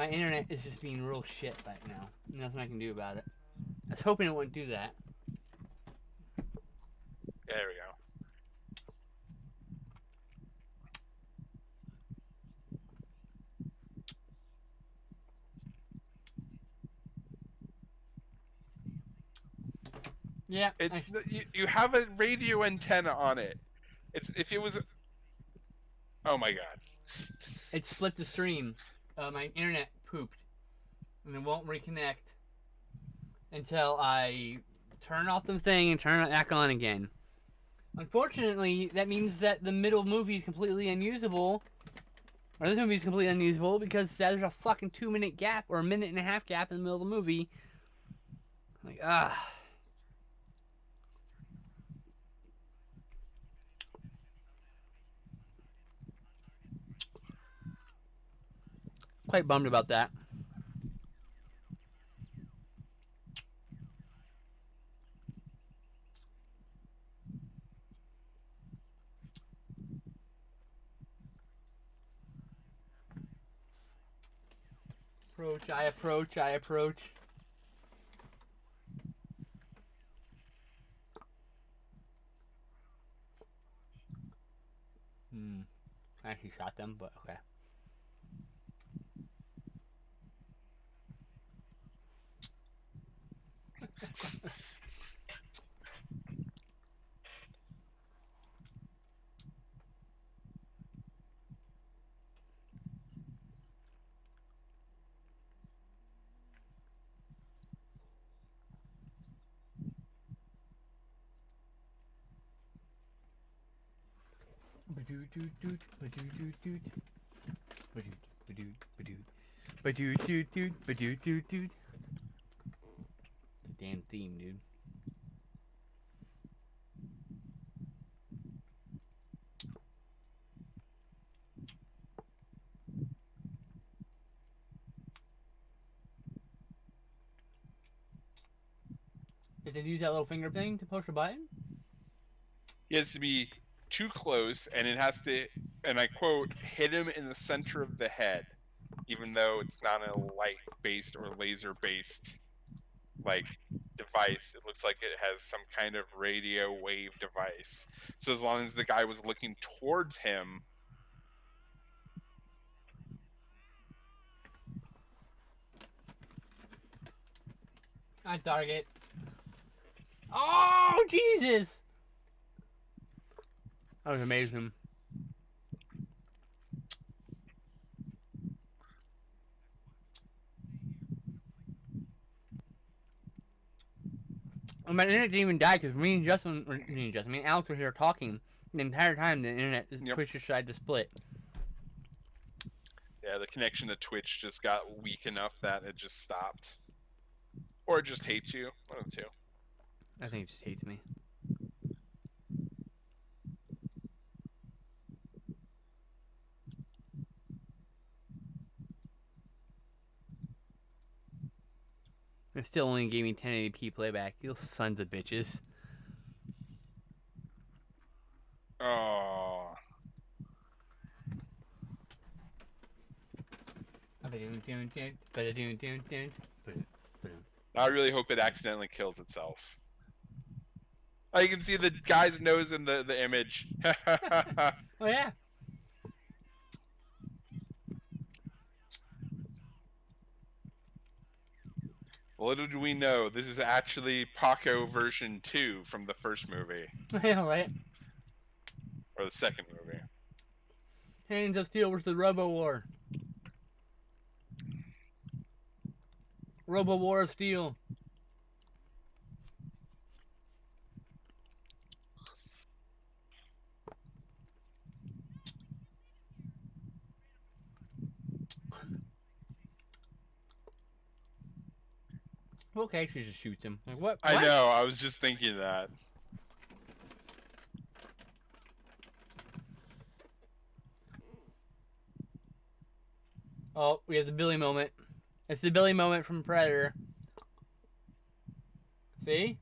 My internet is just being real shit right now. Nothing I can do about it. I was hoping it wouldn't do that. There we go. Yeah. You have a radio antenna on it. It's if it was. Oh my god. It split the stream. My internet pooped. And it won't reconnect until I turn off the thing and turn it back on again. Unfortunately, that means that the middle movie is completely unusable. Or this movie is completely unusable because there's a fucking 2 minute gap or a minute and a half gap in the middle of the movie. Like, quite bummed about that. I approach. I actually shot them, but okay. Damn theme, dude. Did they use that little finger thing to push a button? He has to be too close, and it has to, and I quote, hit him in the center of the head, even though it's not a light-based or laser-based like device. It looks like it has some kind of radio wave device. So as long as the guy was looking towards him. I target. Oh, Jesus! That was amazing. My internet didn't even die because me and Alex were here talking the entire time. The internet, Twitch decided to split. Yeah, the connection to Twitch just got weak enough that it just stopped. Or it just hates you. One of the two. I think it just hates me. It still only gave me 1080p playback. You sons of bitches. Oh. I really hope it accidentally kills itself. Oh, you can see the guy's nose in the image. Oh, yeah. Little do we know, this is actually Paco version 2 from the first movie. Yeah, right. Or the second movie. Hands of Steel versus Robowar. Robowar of Steel. Okay, she just shoots him. Like, what? I know, I was just thinking that. Oh, we have the Billy moment. It's the Billy moment from Predator. See?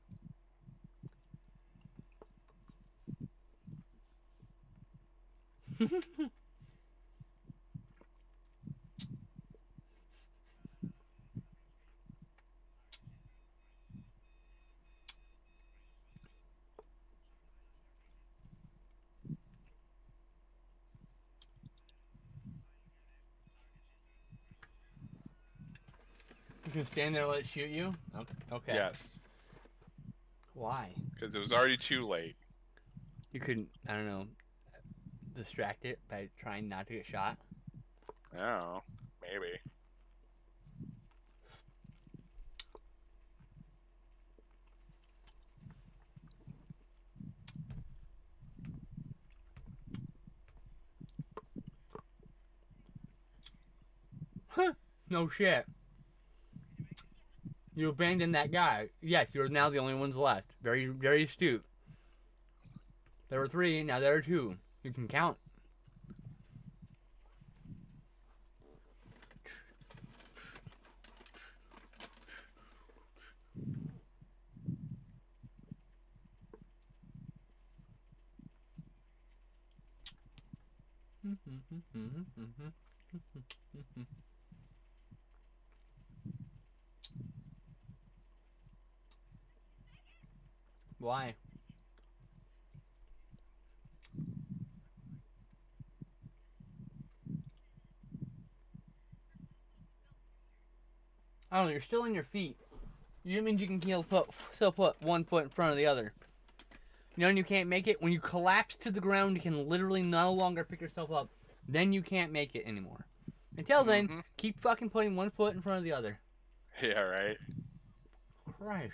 You can stand there and let it shoot you? Okay. Yes. Why? Because it was already too late. You couldn't, I don't know, distract it by trying not to get shot? Oh, maybe. Huh. No shit. You abandoned that guy. Yes, you're now the only ones left. Very, very astute. There were 3, now there are 2. You can count. Why? Oh, you're still on your feet. You mean you can still put one foot in front of the other. You know when you can't make it? When you collapse to the ground, you can literally no longer pick yourself up. Then you can't make it anymore. Until then, keep fucking putting one foot in front of the other. Yeah, right. Christ.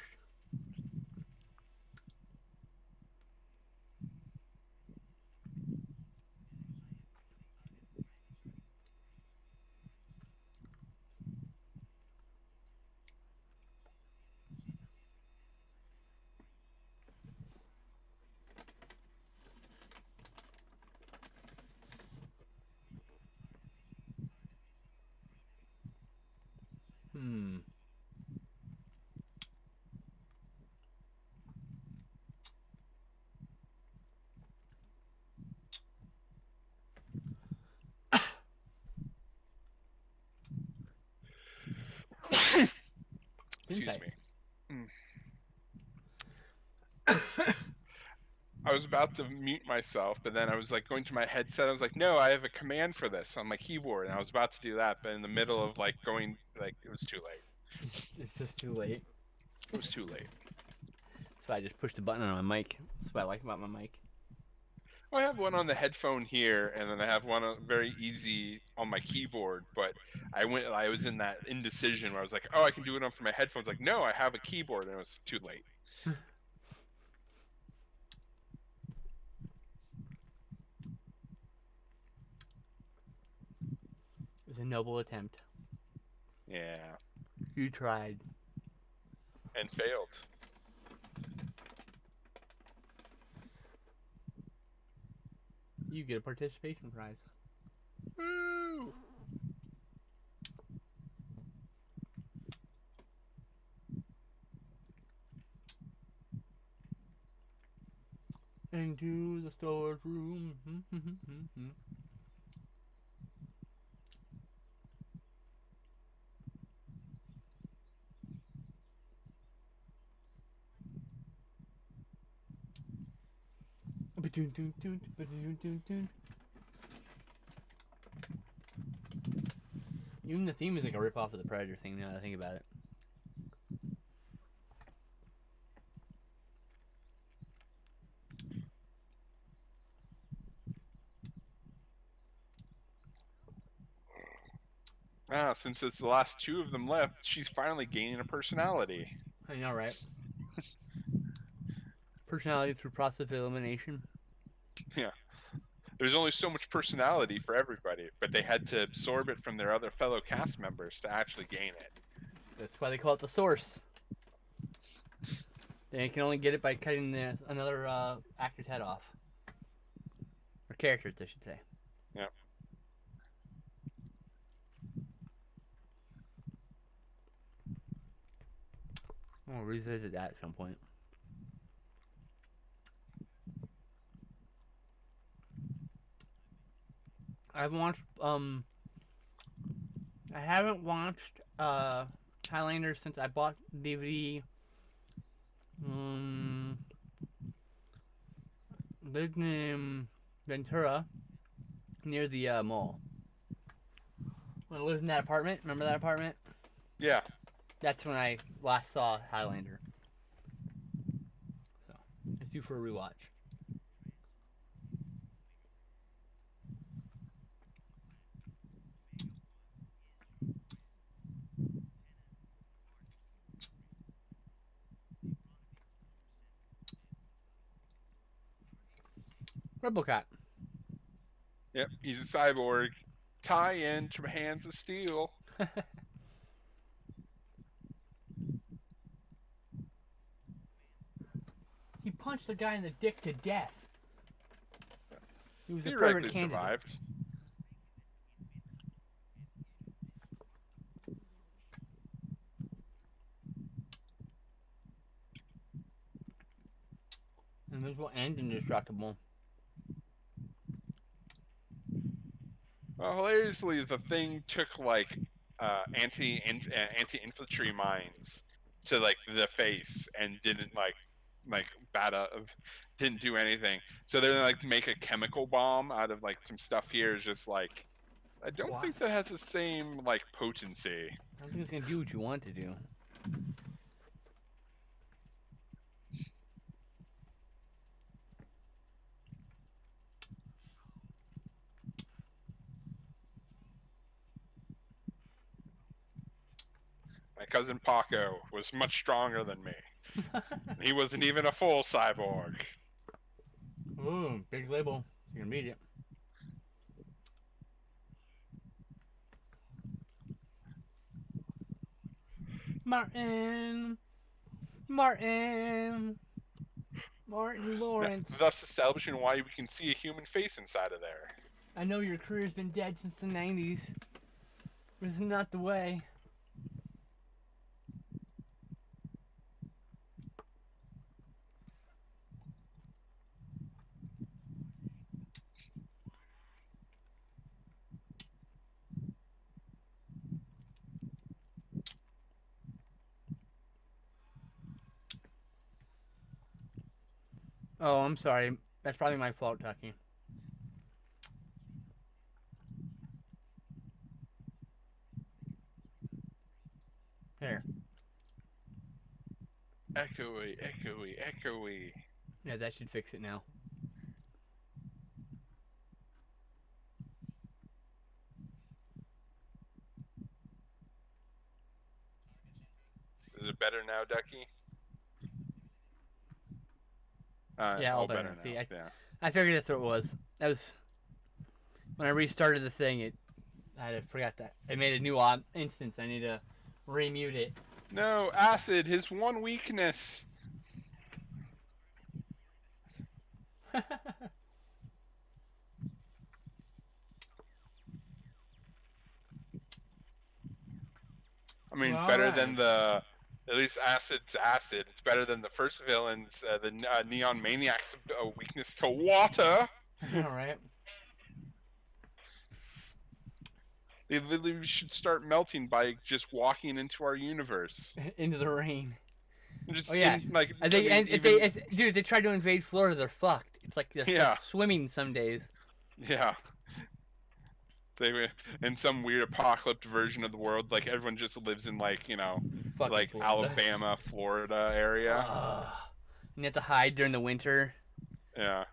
Hmm. Excuse me. I was about to mute myself, but then I was like going to my headset. I was like, no, I have a command for this on my keyboard. And I was about to do that, but in the middle of like going, like, it was too late. It's just too late. It was too late. So I just pushed the button on my mic. That's what I like about my mic. Well, I have one on the headphone here, and then I have one very easy on my keyboard. But I was in that indecision where I was like, oh, I can do it on for my headphones. Like, no, I have a keyboard, and it was too late. It was a noble attempt. Yeah. You tried. And failed. You get a participation prize. Woo! Into the storage room. Even the theme is like a rip-off of the Predator thing now that I think about it. Since it's the last 2 of them left, she's finally gaining a personality. I know, right? Personality through process of elimination. Yeah. There's only so much personality for everybody, but they had to absorb it from their other fellow cast members to actually gain it. That's why they call it the source. They can only get it by cutting another actor's head off. Or characters, I should say. Yep. I'll revisit that at some point. I haven't watched Highlander since I bought DVD. Lived in Ventura, near the mall. When I lived in that apartment, remember that apartment? Yeah. That's when I last saw Highlander. So it's due for a rewatch. RoboCop. Yep, he's a cyborg. Tie-in to Hands of Steel. He punched the guy in the dick to death. He was a Theoretically perfect candidate. survived. Invisible and indestructible. Well, hilariously, the Thing took like anti-infantry mines to like the face and didn't like bat up, didn't do anything. So they're like make a chemical bomb out of like some stuff here. Is just like I don't What? think that has the same like potency. I don't think it's gonna do what you want to do. My cousin Paco was much stronger than me. He wasn't even a full cyborg. Ooh, big label. You can read it. Martin Lawrence. Thus establishing why we can see a human face inside of there. I know your career's been dead since the 90s. But it's not the way. Oh, I'm sorry. That's probably my fault, Tucky. Here. Echoey, echoey, echoey. Yeah, that should fix it now. Is it better now, Ducky? Yeah, all better. Now. See, Yeah. I figured that's what it was. That was when I restarted the thing. I forgot that I made a new instance. I need to remute it. No, acid, his one weakness. I mean, All better right. than the. At least acid's acid. It's better than the first villain's, the Neon Maniac's weakness to water. All right. They literally should start melting by just walking into our universe. Into the rain. Just Oh yeah. in, like, I think, mean, and dude, if they try to invade Florida, they're fucked. It's like they're like swimming some days. Yeah. They were in some weird apocalyptic version of the world, like everyone just lives in like, Fucking like Florida. Alabama, Florida area. And you have to hide during the winter. Yeah.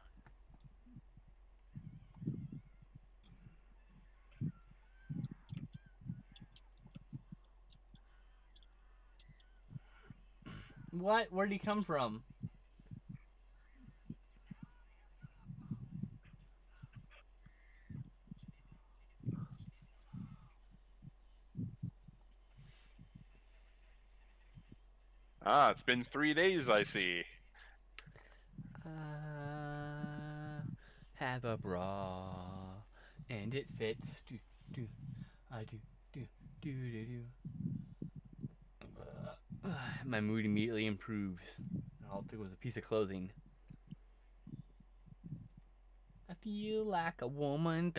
What? Where did he come from? Ah, it's been 3 days, I see. Have a bra, and it fits. I do. My mood immediately improves. All it took was a piece of clothing. I feel like a woman.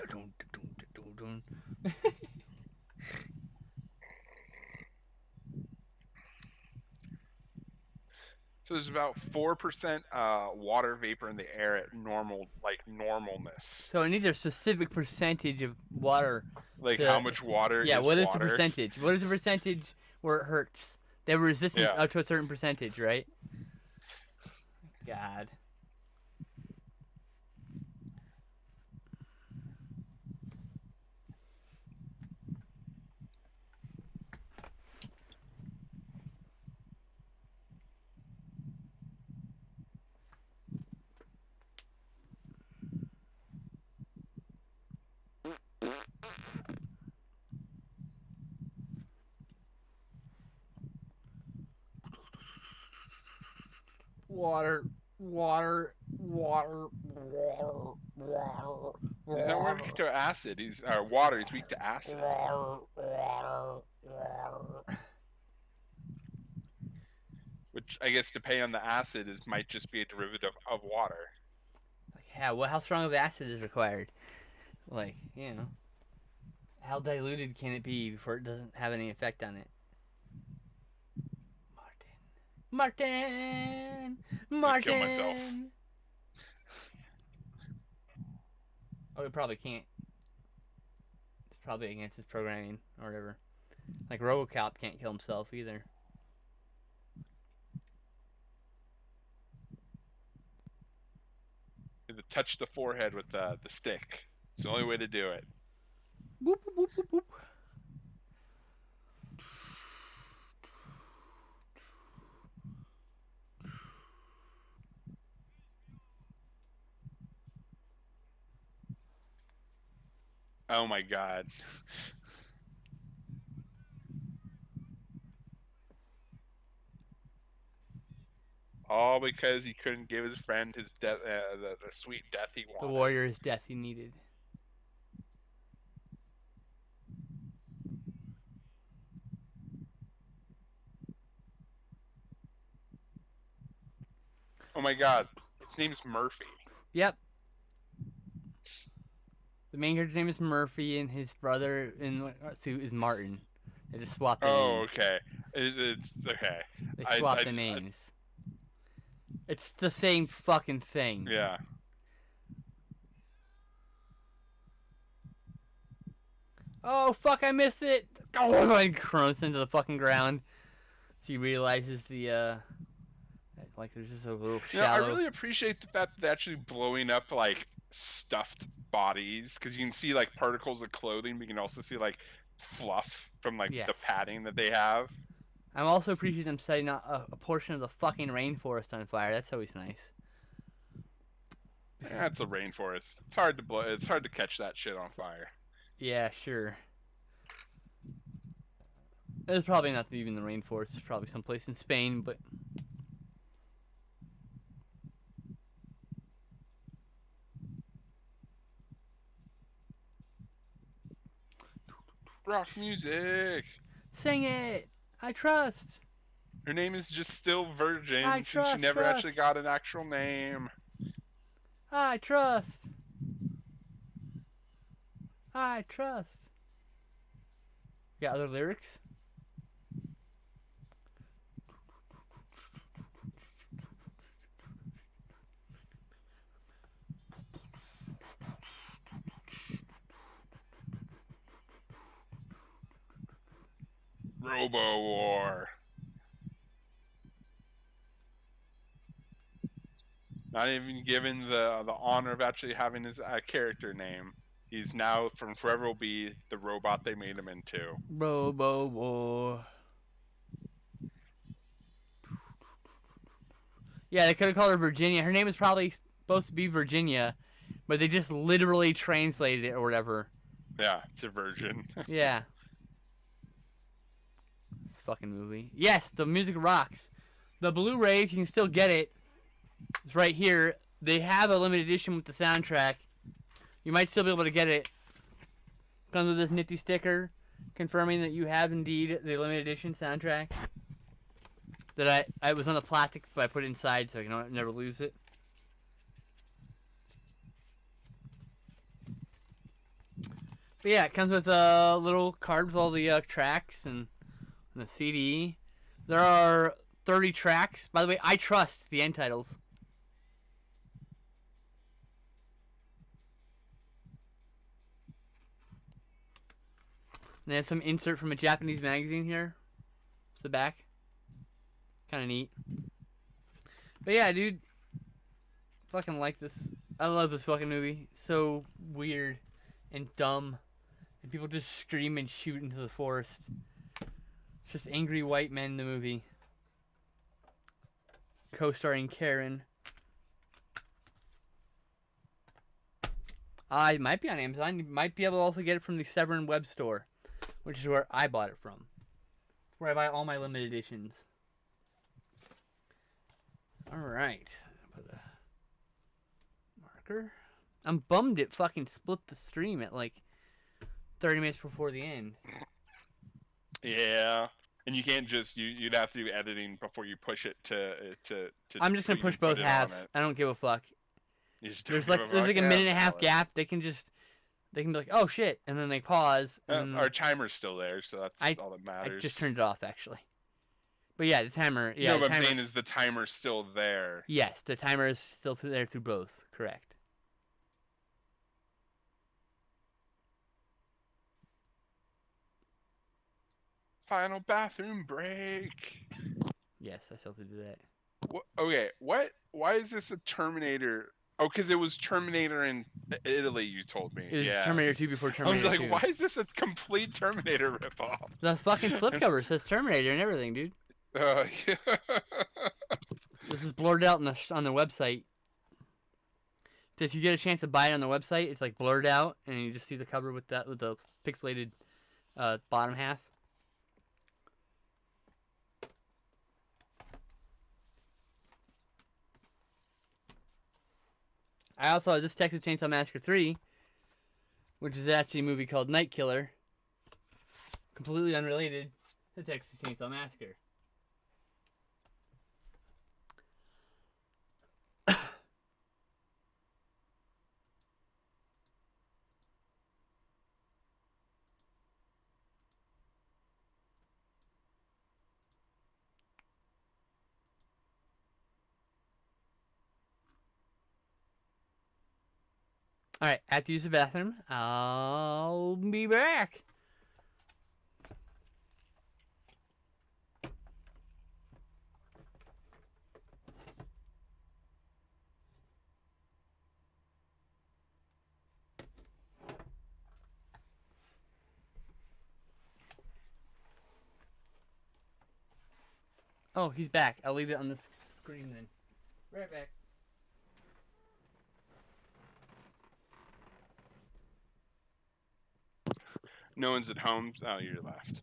So there's about 4% water vapor in the air at normalness. So I need a specific percentage of water. Like how much water Yeah, is what is water? the percentage? What is the percentage where it hurts. They have resistance Yeah. up to a certain percentage, right? God. Water, water, water, water, water, He's not weak to acid. He's water. He's weak to acid. Which I guess depending on the acid might just be a derivative of water. Like, how strong of acid is required? Like, how diluted can it be before it doesn't have any effect on it? Martin! I'm gonna kill myself. Martin! Oh, it probably can't. It's probably against his programming or whatever. Like RoboCop can't kill himself either. You have to touch the forehead with the stick. It's the only way to do it. Boop, boop, boop, boop. Oh my god. All because he couldn't give his friend his death, the sweet death he wanted. The warrior's death he needed. Oh my god. His name's Murphy. Yep. The main character's name is Murphy, and his brother in suit is Martin. They just swapped the Oh, names. okay. It's okay. They swapped the names. It's the same fucking thing. Yeah. Oh, fuck, I missed it! Oh, he crunches into the fucking ground. So he realizes like, there's just a little shallow... I really appreciate the fact that they're actually blowing up, like, stuffed bodies. Because you can see, like, particles of clothing. But you can also see, like, fluff from, like, Yes. the padding that they have. I'm also appreciating them setting a portion of the fucking rainforest on fire. That's always nice. That's a rainforest. It's hard to blow. It's hard to catch that shit on fire. Yeah, sure. It's probably not even the rainforest. It's probably someplace in Spain, but... Rock music. Sing it! I trust! Her name is just still Virgin. I trust, she never trust. actually got an actual name. I trust! I trust! Got other lyrics? Robowar. Not even given the honor of actually having his character name. He's now, from forever, will be the robot they made him into. Robowar. Yeah, they could have called her Virginia. Her name is probably supposed to be Virginia, but they just literally translated it or whatever. Yeah, it's a virgin. Yeah. This fucking movie. Yes, the music rocks. The Blu-ray, if you can still get it, it's right here. They have a limited edition with the soundtrack. You might still be able to get it. Comes with this nifty sticker confirming that you have indeed the limited edition soundtrack. That I was on the plastic, but I put it inside so I can never lose it. But yeah, it comes with a little card with all the tracks and the CD. There are 30 tracks. By the way, I trust the end titles. And they have some insert from a Japanese magazine here. the back. Kind of neat. But yeah, dude. Fucking like this. I love this fucking movie. So weird and dumb. And people just scream and shoot into the forest. It's just angry white men, the movie. Co-starring Karen. It might be on Amazon. You might be able to also get it from the Severin web store, which is where I bought it from. It's where I buy all my limited editions. Alright. Put a marker. I'm bummed it fucking split the stream at like 30 minutes before the end. Yeah. And you can't just you'd have to do editing before you push it to I'm just gonna push both halves. I don't give a fuck. There's like a minute and a half gap. They can be like, oh shit, and then they pause. And our timer's still there, so that's all that matters. I just turned it off actually. But yeah, the timer. Yeah, no, but I'm saying is the timer still there? Yes, the timer is still there through both. Correct. Final bathroom break. Yes, I still have to do that. Okay, why is this a Terminator? Oh, because it was Terminator in Italy, you told me. It was yes. Terminator 2 before Terminator 2. I was like, 2. Why is this a complete Terminator ripoff? The fucking slipcover says Terminator and everything, dude. Yeah. This is blurred out on the website. If you get a chance to buy it on the website, it's like blurred out, and you just see the cover with the pixelated bottom half. I also have this Texas Chainsaw Massacre 3, which is actually a movie called Night Killer, completely unrelated to Texas Chainsaw Massacre. Alright, I have to use the bathroom. I'll be back. Oh, he's back. I'll leave it on the screen then. Right back. No one's at home. Oh, you're left.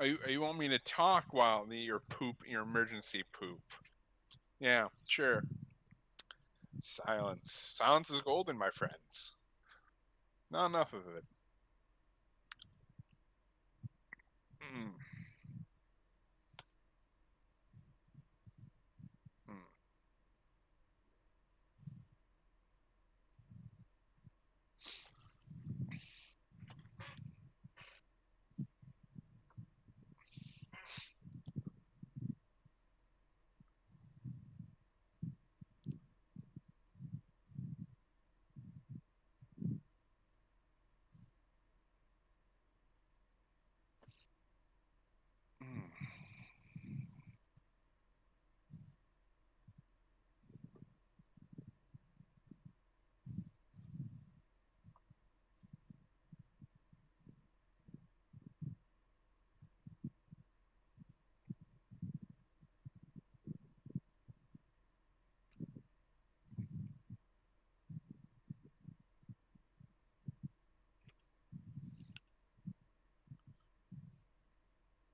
You want me to talk while your emergency poop? Yeah, sure. Silence. Silence is golden, my friends. Not enough of it. Mm, mm, mm.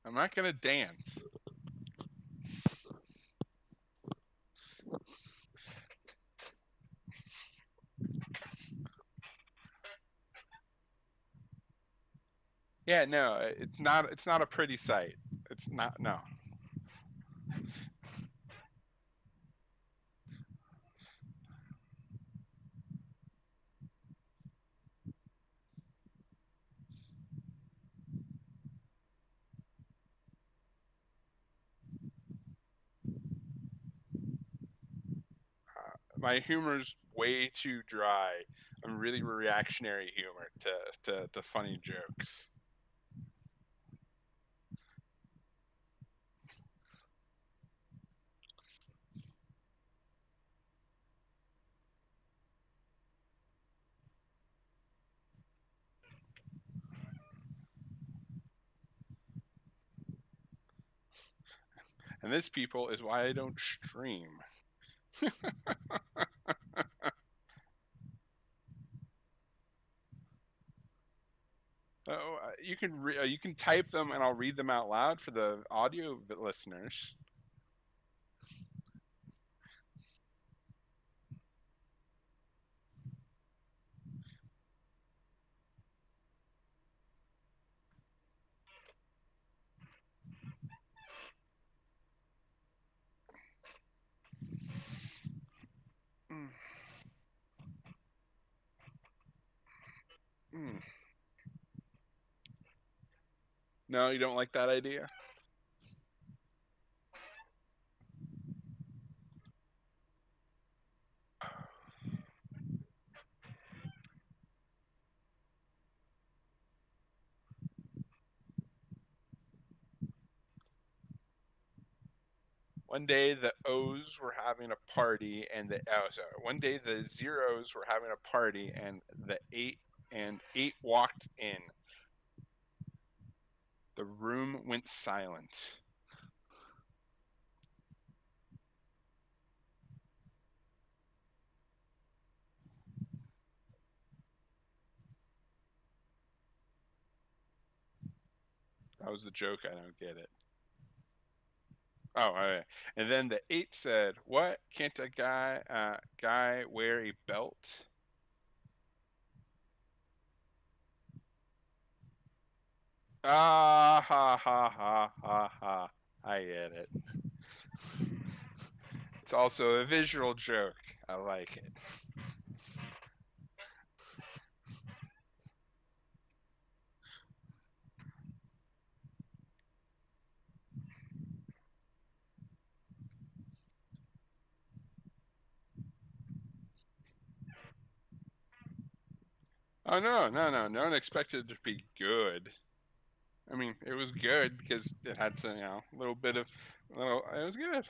I'm not gonna dance. Yeah, no, it's not. It's not a pretty sight. It's not. No. My humor's way too dry. I'm really reactionary humor to funny jokes. And this, people, is why I don't stream. You can type them and I'll read them out loud for the audio listeners. Mm, mm. No, you don't like that idea? One day the O's were having a party, and one day the zeros were having a party, and the eight walked in. The room went silent. That was the joke. I don't get it. Oh, all right. And then the eight said, "What? Can't a guy wear a belt?" Ah ha ha ha ha ha. I get it. It's also a visual joke. I like it. Oh no, no, no. No one expected it to be good. I mean, it was good because it had some, a little bit of, little. It was good.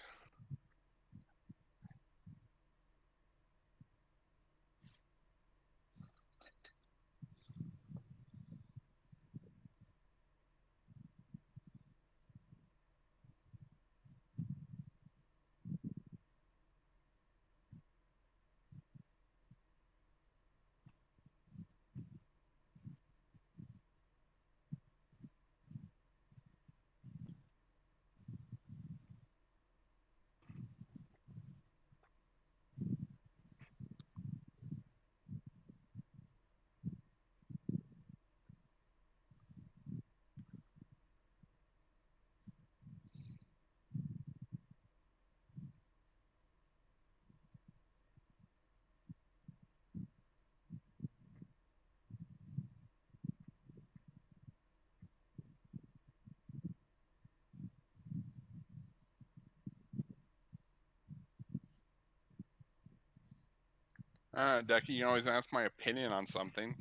Ducky, you always ask my opinion on something.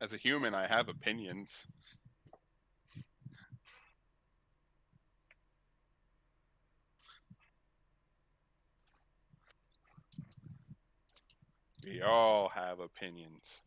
As a human, I have opinions. We all have opinions.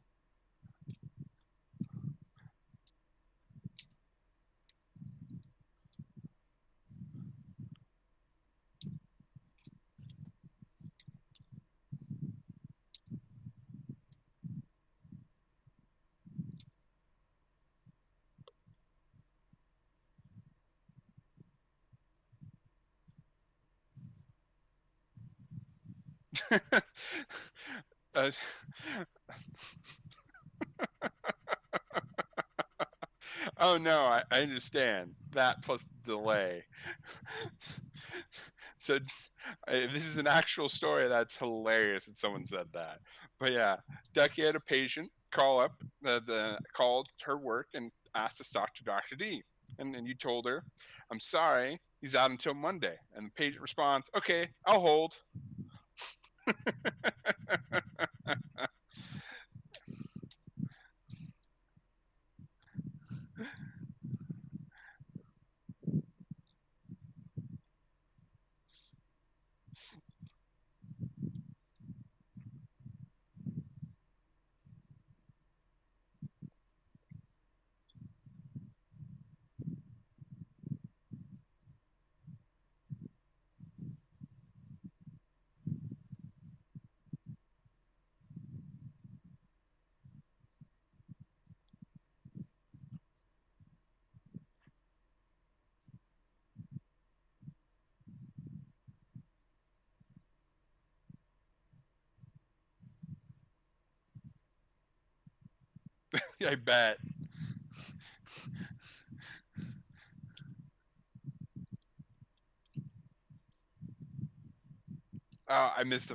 uh, oh no, I understand that plus delay. So if this is an actual story, that's hilarious that someone said that. But yeah, Ducky had a patient call up, called her work and asked to talk to Dr. D. And then you told her, "I'm sorry, he's out until Monday." And the patient responds, "Okay, I'll hold." I bet. Oh, I missed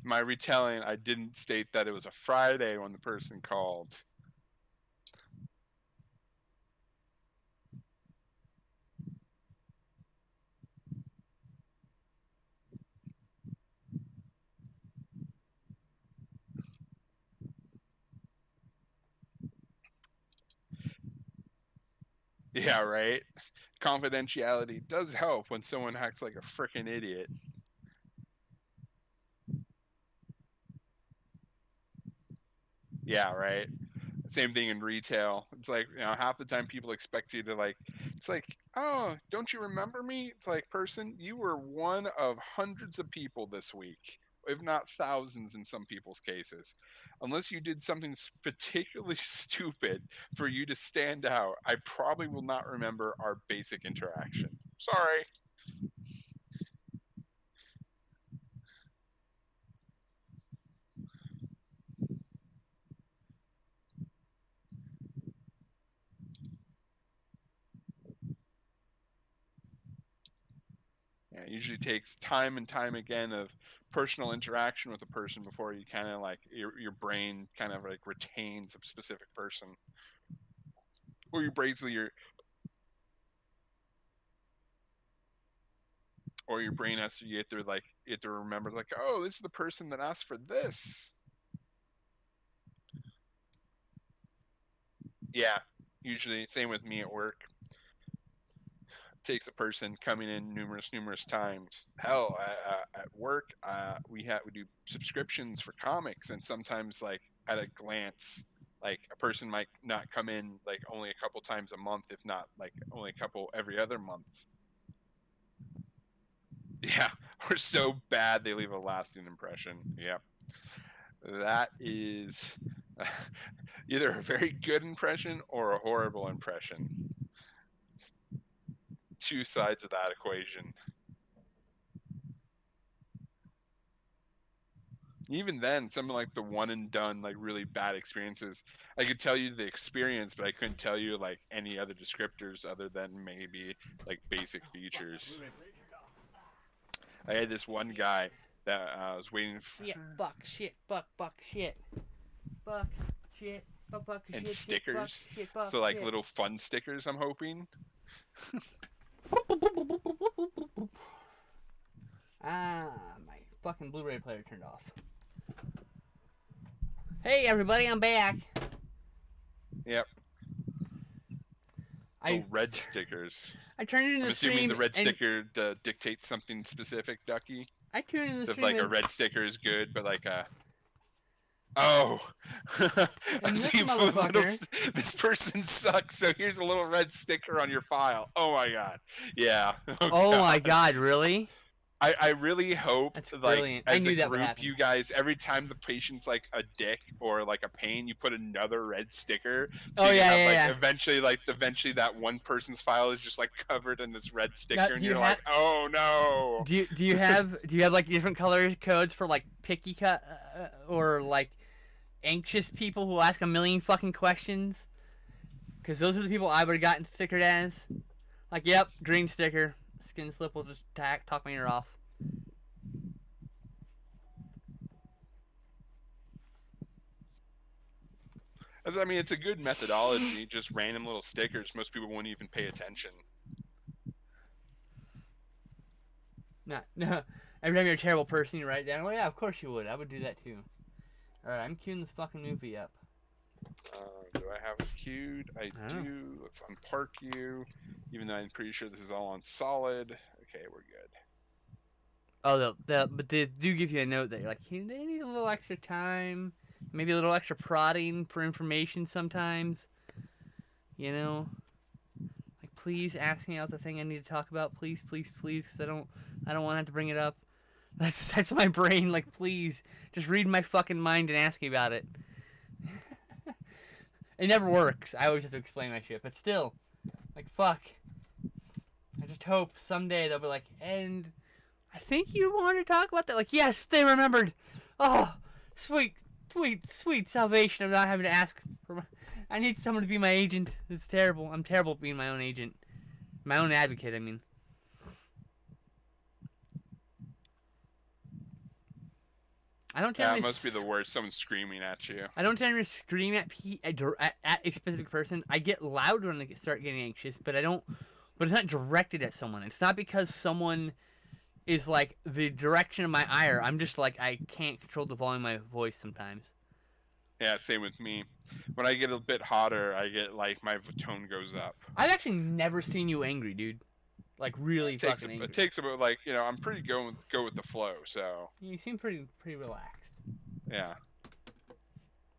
my retelling. I didn't state that it was a Friday when the person called. Yeah, right. Confidentiality does help when someone acts like a freaking idiot. Yeah, right. Same thing in retail. It's like, half the time people expect you to it's like, "Oh, don't you remember me?" It's like, "Person, you were one of hundreds of people this week, if not thousands in some people's cases. Unless you did something particularly stupid for you to stand out, I probably will not remember our basic interaction. Sorry." It usually takes time and time again of personal interaction with a person before you kind of like your brain kind of like retains a specific person, or your basically your brain has to you have to remember like, oh, this is the person that asked for this. Yeah, usually same with me at work. Takes a person coming in numerous times. Hell, at work, we do subscriptions for comics, and sometimes like at a glance, like a person might not come in like only a couple times a month, if not like only a couple every other month. Yeah, we're so bad they leave a lasting impression. Yeah, that is either a very good impression or a horrible impression. Two sides of that equation. Even then, something like the one and done, like really bad experiences, I could tell you the experience, but I couldn't tell you like any other descriptors other than maybe like basic features. I had this one guy that I was waiting for. Shit, buck, shit, buck, shit. Buck, shit, buck, And shit, stickers. shit, buck, So like shit. little fun stickers, I'm hoping. My fucking Blu-ray player turned off. Hey everybody, I'm back. Yep. I red stickers. I turned it into I'm the assuming stream the red and sticker dictates something specific, Ducky. I tuned in the So if stream like a and, red sticker is good, but like a oh, and this see, motherfucker. this person sucks. So here's a little red sticker on your file. Oh my god, yeah. Oh my god, really? I really hope That's like brilliant. I as knew a that would group, happen. you guys every time the patient's like a dick or like a pain, you put another red sticker. So Oh you yeah, have yeah, like yeah. eventually that one person's file is just like covered in this red sticker, Now, and you're like, oh no. do you have like different color codes for like picky cut or like anxious people who ask a million fucking questions? Because those are the people I would have gotten stickered as. Like, yep, green sticker. Skin slip will just talk my ear off. I mean, it's a good methodology. Just random little stickers. Most people won't even pay attention. No. Every time you're a terrible person, you write it down. Well, yeah, of course you would. I would do that too. Alright, I'm queuing this fucking movie up. Do I have it queued? I do. Let's unpark you. Even though I'm pretty sure this is all on solid. Okay, we're good. Oh, but they do give you a note that you're like, hey, they need a little extra time. Maybe a little extra prodding for information sometimes. You know? Like, please ask me out the thing I need to talk about. Please, please, please, because I don't want to have to bring it up. That's my brain. Like, please, just read my fucking mind and ask me about it. It never works. I always have to explain my shit. But still, like, fuck. I just hope someday they'll be like, and I think you want to talk about that. Like, yes, they remembered. Oh, sweet, sweet, sweet salvation of not having to ask for I need someone to be my agent. It's terrible. I'm terrible at being my own agent. My own advocate, I mean. I don't tend it must be the worst. Someone screaming at you. I don't tend to scream at a specific person. I get loud when I start getting anxious, but I don't. But it's not directed at someone. It's not because someone is like the direction of my ire. I'm just like I can't control the volume of my voice sometimes. Yeah, same with me. When I get a bit hotter, I get like my tone goes up. I've actually never seen you angry, dude. Like really fucking angry. It takes about like I'm pretty go with the flow. So you seem pretty relaxed. Yeah.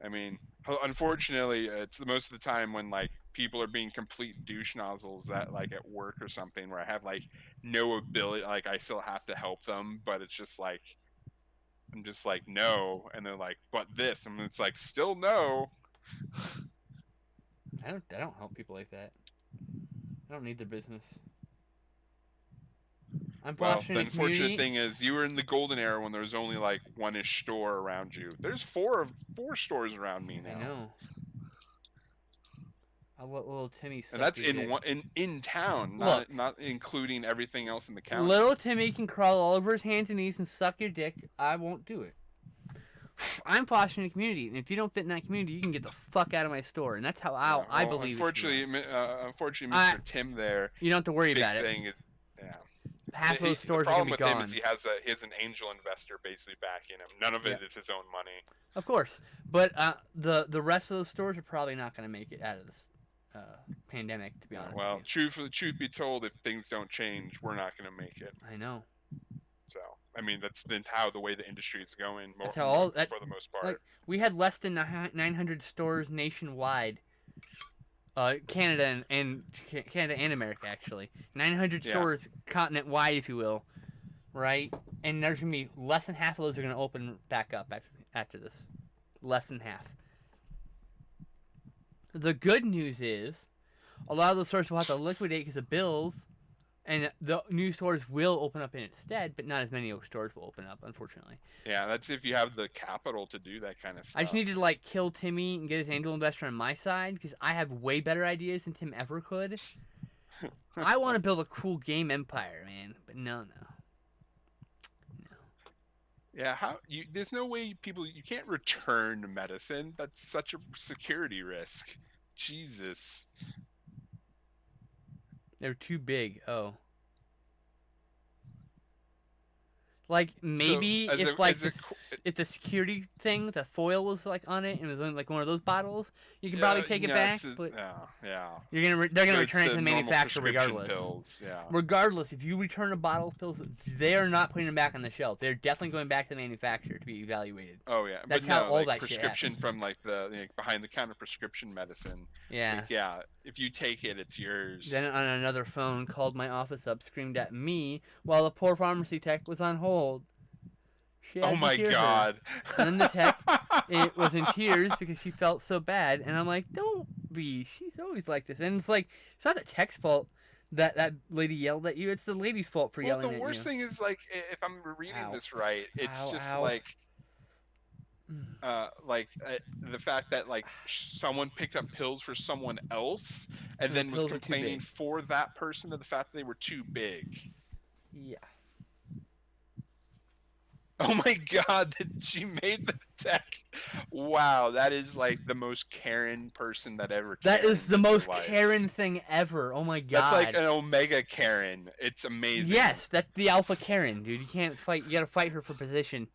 I mean, unfortunately, it's most of the time when like people are being complete douche nozzles that like at work or something where I have like no ability, like I still have to help them, but it's just like I'm just like no, and they're like, but this, and it's like still no. I don't help people like that. I don't need their business. Well, the unfortunate thing is you were in the golden era when there was only like one-ish store around you. There's four stores around me now. I know. I'll let little Timmy And suck that's your dick. in town, Look, not including everything else in the county. little Timmy can crawl all over his hands and knees and suck your dick. I won't do it. I'm fostering a community, and if you don't fit in that community, you can get the fuck out of my store. And that's how Yeah, I well, believe it should run. unfortunately, I, Mr. Tim there, you don't have to worry big about it. thing is, yeah. Half of those The stores are gonna problem be with him is gone. he has an angel investor basically backing him. None of it is his own money. Of course, but the rest of those stores are probably not gonna make it out of this pandemic. To be honest. Well, with you. truth be told, if things don't change, we're not going to make it. I know. So, I mean, that's how the way the industry is going. That's how all that, for the most part. Like, we had less than 900 stores nationwide. Canada and Canada and America actually. 900 stores continent wide, if you will, right? And there's gonna be less than half of those are gonna open back up after this. Less than half. The good news is, a lot of those stores will have to liquidate because of bills, and the new stores will open up in its stead, but not as many stores will open up, unfortunately. Yeah, that's if you have the capital to do that kind of stuff. I just need to like kill Timmy and get his angel investor on my side because I have way better ideas than Tim ever could. I want to build a cool game empire, man, but no. Yeah, there's no way you can't return medicine. That's such a security risk. Jesus. They're too big. Oh. Like maybe so, if the security thing, the foil was like on it, and it was in like one of those bottles, you could probably take it back. But they're gonna return it to the manufacturer regardless. Pills, yeah. Regardless, if you return a bottle of pills, they are not putting them back on the shelf. They're definitely going back to the manufacturer to be evaluated. Oh yeah, that's but how no, all like that prescription shit from like the behind the counter prescription medicine. Yeah. Like, yeah. If you take it, it's yours. Then on another phone, called my office up, screamed at me while the poor pharmacy tech was on hold. Oh my god! And then the tech, it was in tears because she felt so bad, and I'm like, don't be. She's always like this, and it's like it's not the tech's fault that lady yelled at you. It's the lady's fault for yelling at you. The worst thing is like if I'm reading this right, it's just like the fact that like someone picked up pills for someone else and then was complaining for that person of the fact that they were too big. Yeah. Oh my god, she made the tech. Wow, that is like the most Karen person that ever. That is the most Karen thing ever. Oh my god. That's like an Omega Karen. It's amazing. Yes, that's the Alpha Karen, dude. You can't fight. You gotta fight her for position.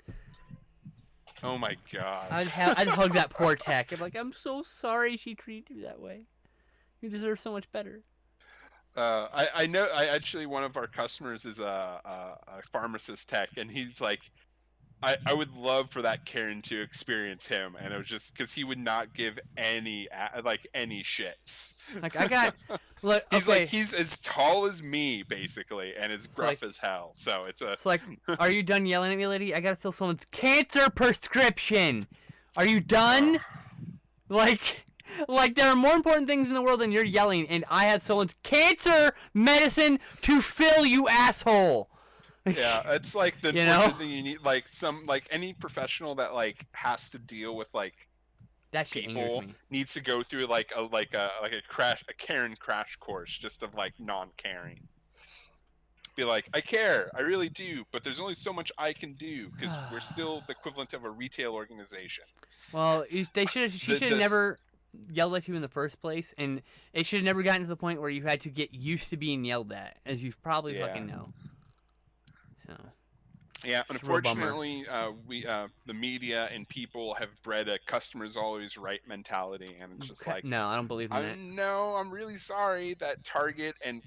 Oh my god. I'd hug that poor tech. I'm like, I'm so sorry she treated you that way. You deserve so much better. I know. Actually, one of our customers is a pharmacist tech, and he's like, I would love for that Karen to experience him, and it was just because he would not give any shits. Like I got, look, he's okay. like he's as tall as me basically, and as gruff as hell. So it's like, are you done yelling at me, lady? I gotta fill someone's cancer prescription. Are you done? Like there are more important things in the world than you're yelling, and I had someone's cancer medicine to fill, you asshole. Yeah, it's like the important thing you need, like any professional that like has to deal with like that people needs to go through like a Karen crash course just of like non-caring. Be like, I care, I really do, but there's only so much I can do because we're still the equivalent of a retail organization. Well, she should have never yelled at you in the first place, and it should have never gotten to the point where you had to get used to being yelled at, as you probably fucking know. So. Yeah, unfortunately, the media and people have bred a "customers always right" mentality, and it's just like, no, I don't believe in that. No, I'm really sorry that Target and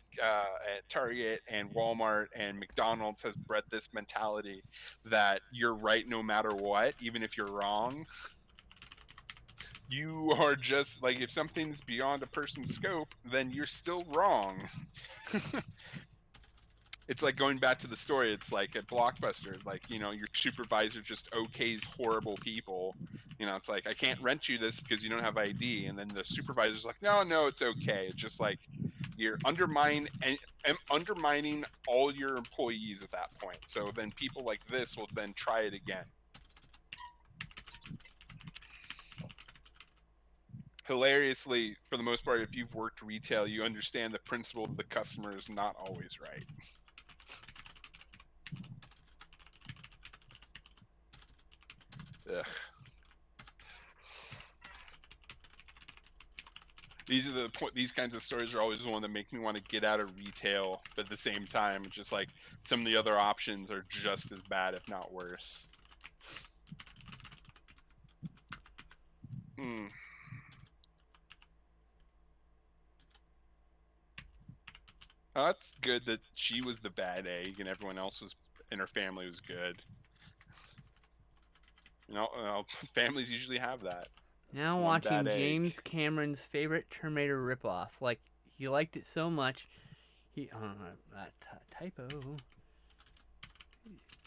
Walmart and McDonald's has bred this mentality that you're right no matter what, even if you're wrong. You are just like, if something's beyond a person's scope, then you're still wrong. It's like going back to the story. It's like at Blockbuster, like, your supervisor just okays horrible people. It's like, I can't rent you this because you don't have ID. And then the supervisor's like, no, it's okay. It's just like you're undermining all your employees at that point. So then people like this will then try it again. hilariously, for the most part, if you've worked retail, you understand the principle of the customer is not always right. Ugh. These kinds of stories are always the one that make me want to get out of retail, but at the same time, just like some of the other options are just as bad, if not worse. Hmm. Oh, that's good that she was the bad egg and everyone else was and her family was good. Families usually have that. Now One bad watching egg. James Cameron's favorite Terminator ripoff. Like, he liked it so much, he... typo.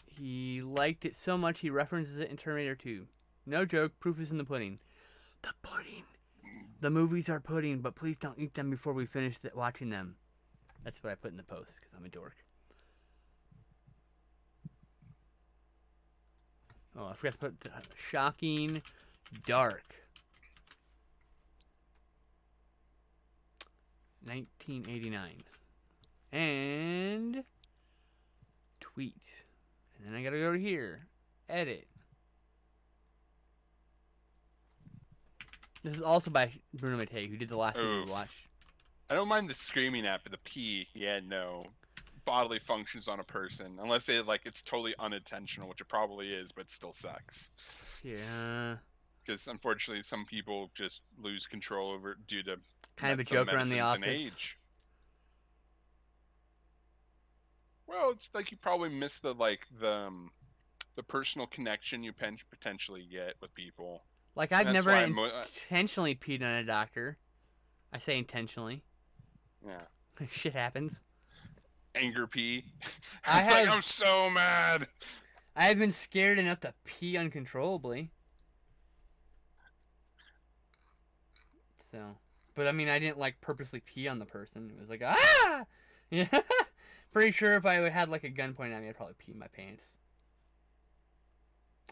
He liked it so much, he references it in Terminator 2. No joke, proof is in the pudding. The pudding. The movies are pudding, but please don't eat them before we finish watching them. That's what I put in the post, because I'm a dork. Oh, I forgot to put shocking dark. 1989. And tweet. And then I gotta go over here. Edit. This is also by Bruno Mattei, who did the last movie we watched. I don't mind the screaming at, but the pee, yeah, no. Bodily functions on a person, unless it's totally unintentional, which it probably is, but it still sucks. Yeah. Because unfortunately, some people just lose control over it due to kind of a joke around the office. And age. Well, it's like you probably miss the personal connection you potentially get with people. Like, I've never intentionally peed on a doctor. I say intentionally. Yeah. Shit happens. Anger pee. I'm so mad. I've been scared enough to pee uncontrollably. So, but I mean, I didn't purposely pee on the person. It was like, ah! Yeah. Pretty sure if I had a gun pointed at me, I'd probably pee in my pants.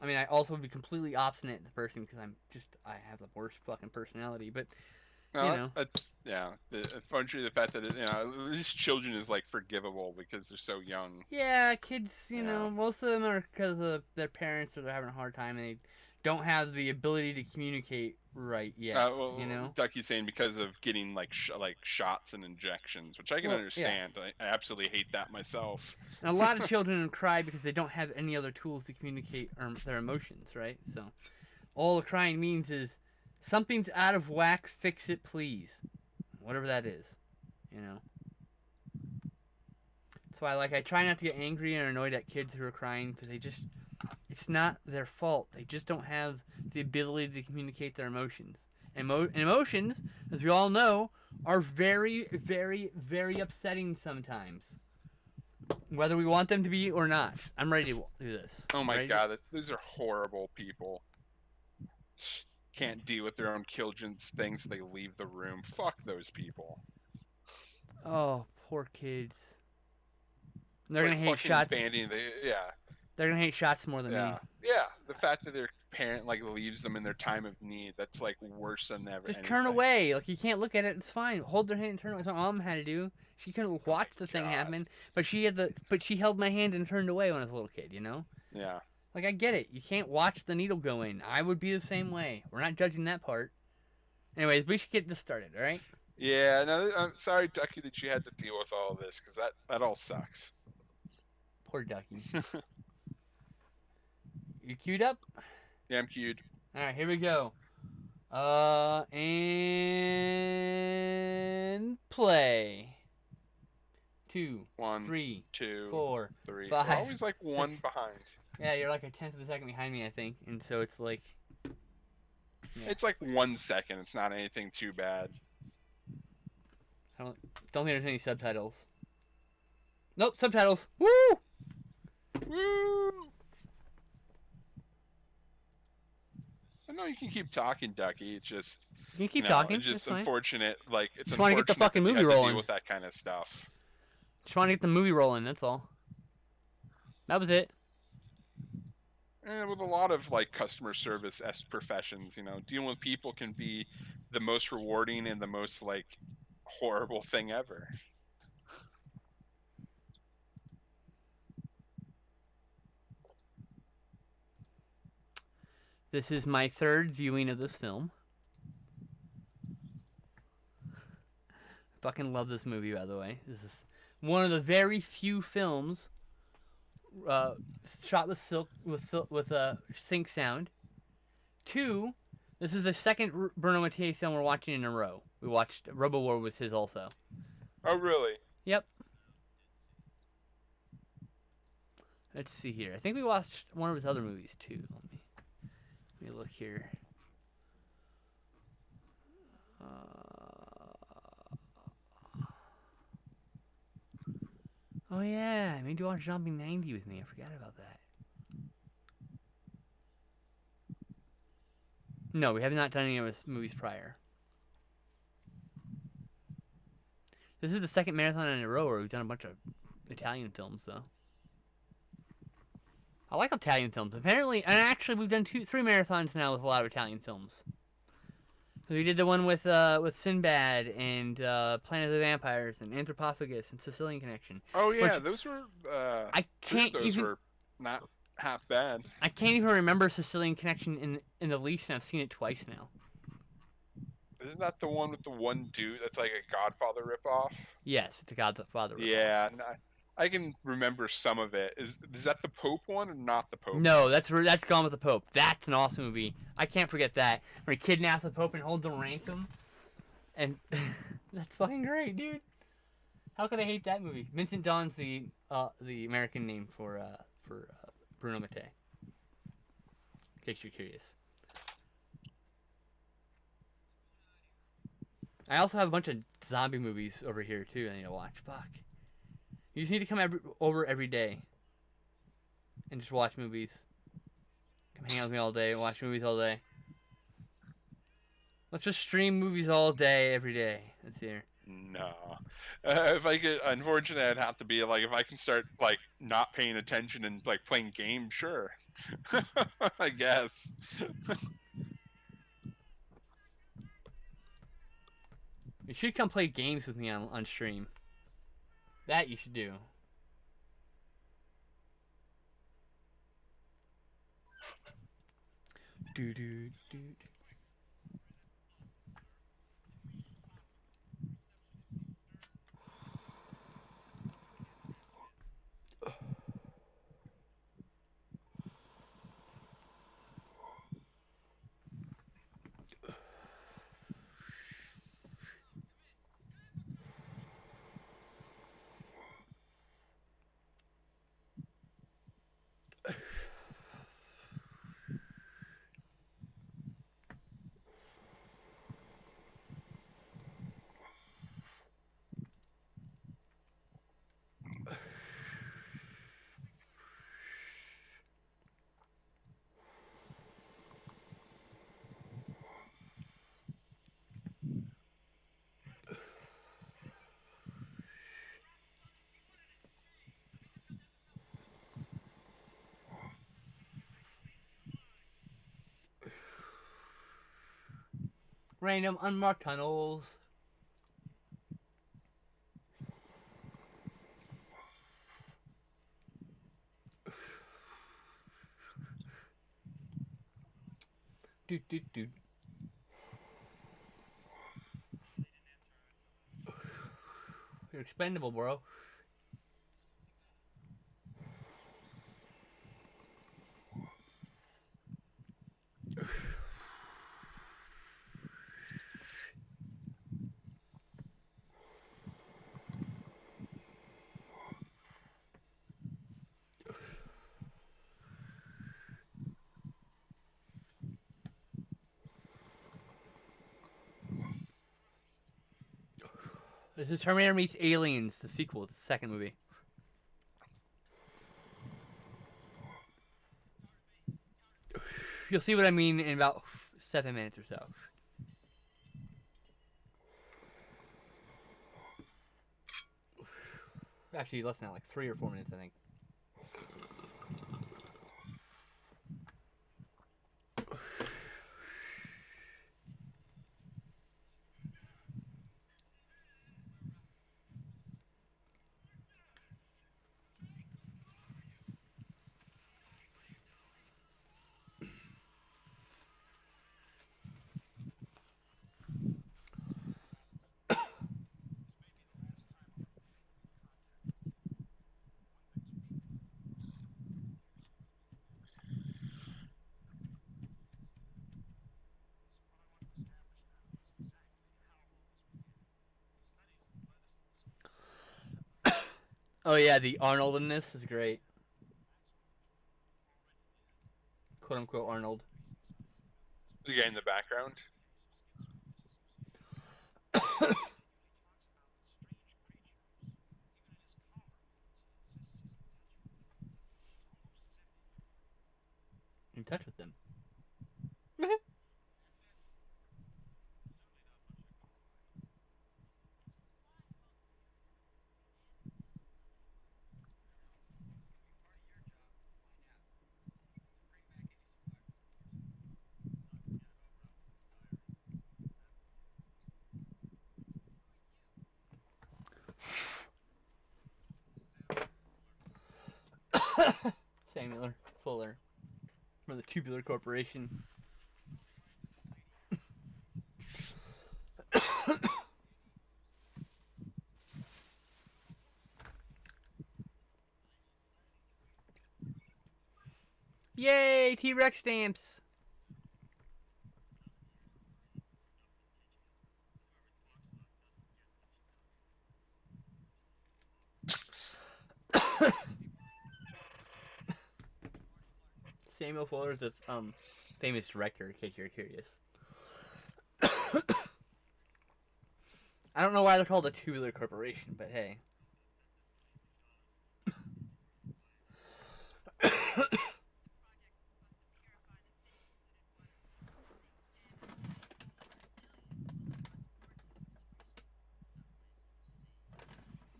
I mean, I also would be completely obstinate to the person because I have the worst fucking personality. But that's unfortunately the fact that at least children is forgivable because they're so young. Yeah, kids. You know, most of them are because of their parents or they're having a hard time and they don't have the ability to communicate right yet. Ducky's saying because of getting shots and injections, which I can understand. Yeah. I absolutely hate that myself. And a lot of children cry because they don't have any other tools to communicate their emotions, right? So all the crying means is something's out of whack, fix it please. Whatever that is. That's why I try not to get angry and annoyed at kids who are crying because it's not their fault. They just don't have the ability to communicate their emotions. And emotions, as we all know, are very, very, very upsetting sometimes. Whether we want them to be or not. I'm ready to do this. Oh my god, those are horrible people. Can't deal with their own children's things, so they leave the room. Fuck those people. Oh, poor kids. They're gonna hate shots. They're gonna hate shots more than me. Yeah, the fact that their parent leaves them in their time of need, that's worse than ever. Just turn away. You can't look at it. It's fine. Hold their hand and turn away. That's what Mom had to do. She couldn't watch the thing happen, but she held my hand and turned away when I was a little kid. Yeah. I get it. You can't watch the needle go in. I would be the same way. We're not judging that part. Anyways, we should get this started. All right? Yeah. No, I'm sorry, Ducky, that you had to deal with all of this because that all sucks. Poor Ducky. You queued up? Yeah, I'm queued. All right, here we go. And play. 2, 1, 3, 2, 4, 3. 5. We're always one behind. Yeah, you're a tenth of a second behind me, I think, and so it's Yeah. It's 1 second. It's not anything too bad. I don't think there's any subtitles. Nope, subtitles. Woo! Woo! I know you can keep talking, Ducky. It's just you can keep talking. It's just unfortunate. It's just want to get the fucking movie rolling. Deal with that kind of stuff. Just want to get the movie rolling. That's all. That was it. And with a lot of customer service professions, dealing with people can be the most rewarding and the most like horrible thing ever. This is my third viewing of this film. Fucking love this movie, by the way. This is one of the very few films uh, shot with sync sound. 2, this is the second Bruno Mattei film we're watching in a row. We watched Robowar was his also. Oh, really? Yep. Let's see here. I think we watched one of his other movies too. Let me look here. Oh yeah, I made you watch Zombie 90 with me. I forgot about that. No, we have not done any of his movies prior. This is the second marathon in a row where we've done a bunch of Italian films, though. I like Italian films. Apparently, and actually, we've done 3 marathons now with a lot of Italian films. We did the one with Sinbad and Planet of the Vampires and Anthropophagus and Sicilian Connection. Oh yeah, those were. I can't those even. Were not half bad. I can't even remember Sicilian Connection in the least, and I've seen it twice now. Isn't that the one with the one dude that's like a Godfather ripoff? Yes, it's a Godfather ripoff. Yeah, I can remember some of it. Is that the Pope one or not the Pope? No, that's Gone with the Pope. That's an awesome movie. I can't forget that. Where he kidnaps the Pope and holds him ransom. And that's fucking great, dude. How could I hate that movie? Vincent Dawn's the American name for Bruno Mattei. In case you're curious. I also have a bunch of zombie movies over here too. I need to watch. Fuck. You just need to come over every day and just watch movies. Come hang out with me all day, watch movies all day. Let's just stream movies all day, every day. That's here. No. If I could, unfortunately, I'd have to be like, if I can start like not paying attention and like playing games, sure. I guess. You should come play games with me on stream. That you should do. Do do do. Random unmarked tunnels. Dude, dude, dude. You're expendable, bro. This is Terminator meets Aliens, the sequel. It's the second movie. You'll see what I mean in about 7 minutes or so. Actually, less than that, like 3 or 4 minutes, I think. Oh yeah, the Arnold in this is great. Quote unquote Arnold. The guy in the background. In touch with them. Samuel Fuller from the Tubular Corporation. Yay, T-Rex stamps! Samuel Fuller is a famous director, in case you're curious. I don't know why they're called the Tubular Corporation, but hey.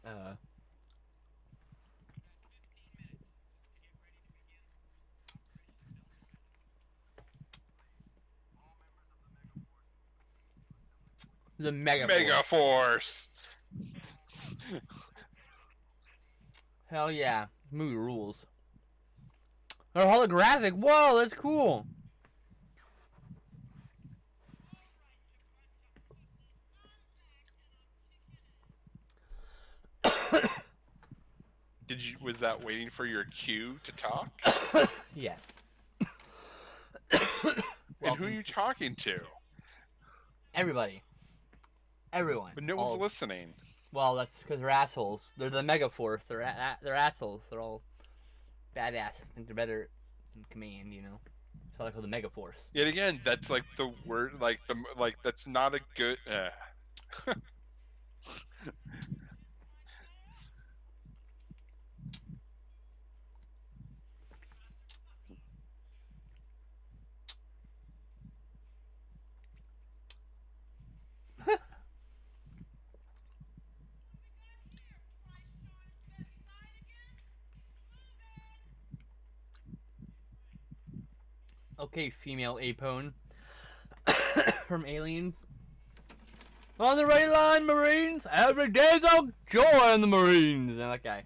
uh, the Mega Force. Hell yeah, movie rules. They're holographic. Whoa, that's cool. Was that waiting for your cue to talk? Yes. And who are you talking to? Everybody. Everyone. But no one's listening. Well, that's because they're assholes. They're the Mega Force. They're assholes. They're all badasses. Think they're better in command, you know. So they call the Mega Force. Yet again, that's like the word, that's not a good. Okay, female Apone from Aliens. On the right line, Marines. Every day's a joy in the Marines. And that guy.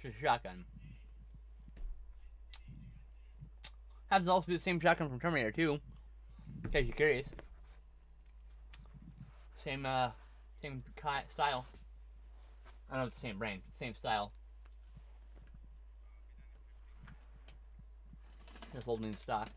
Just a shotgun. Happens to also be the same shotgun from Terminator 2. In case you're curious. Same style. I don't know if it's the same brand, same style. Just holding in stock.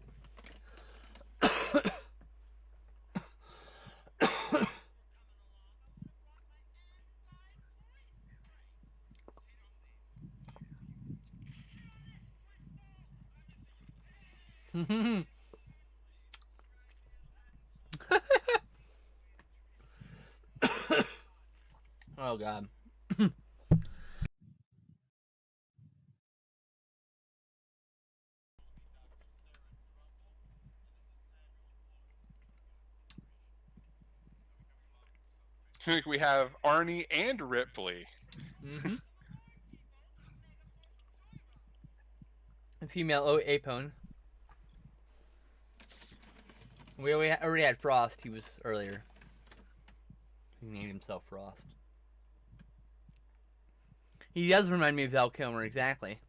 Oh god. We have Arnie and Ripley. Mm-hmm. A female Apone. We already had Frost. He was earlier. He named himself Frost. He does remind me of Val Kilmer, exactly.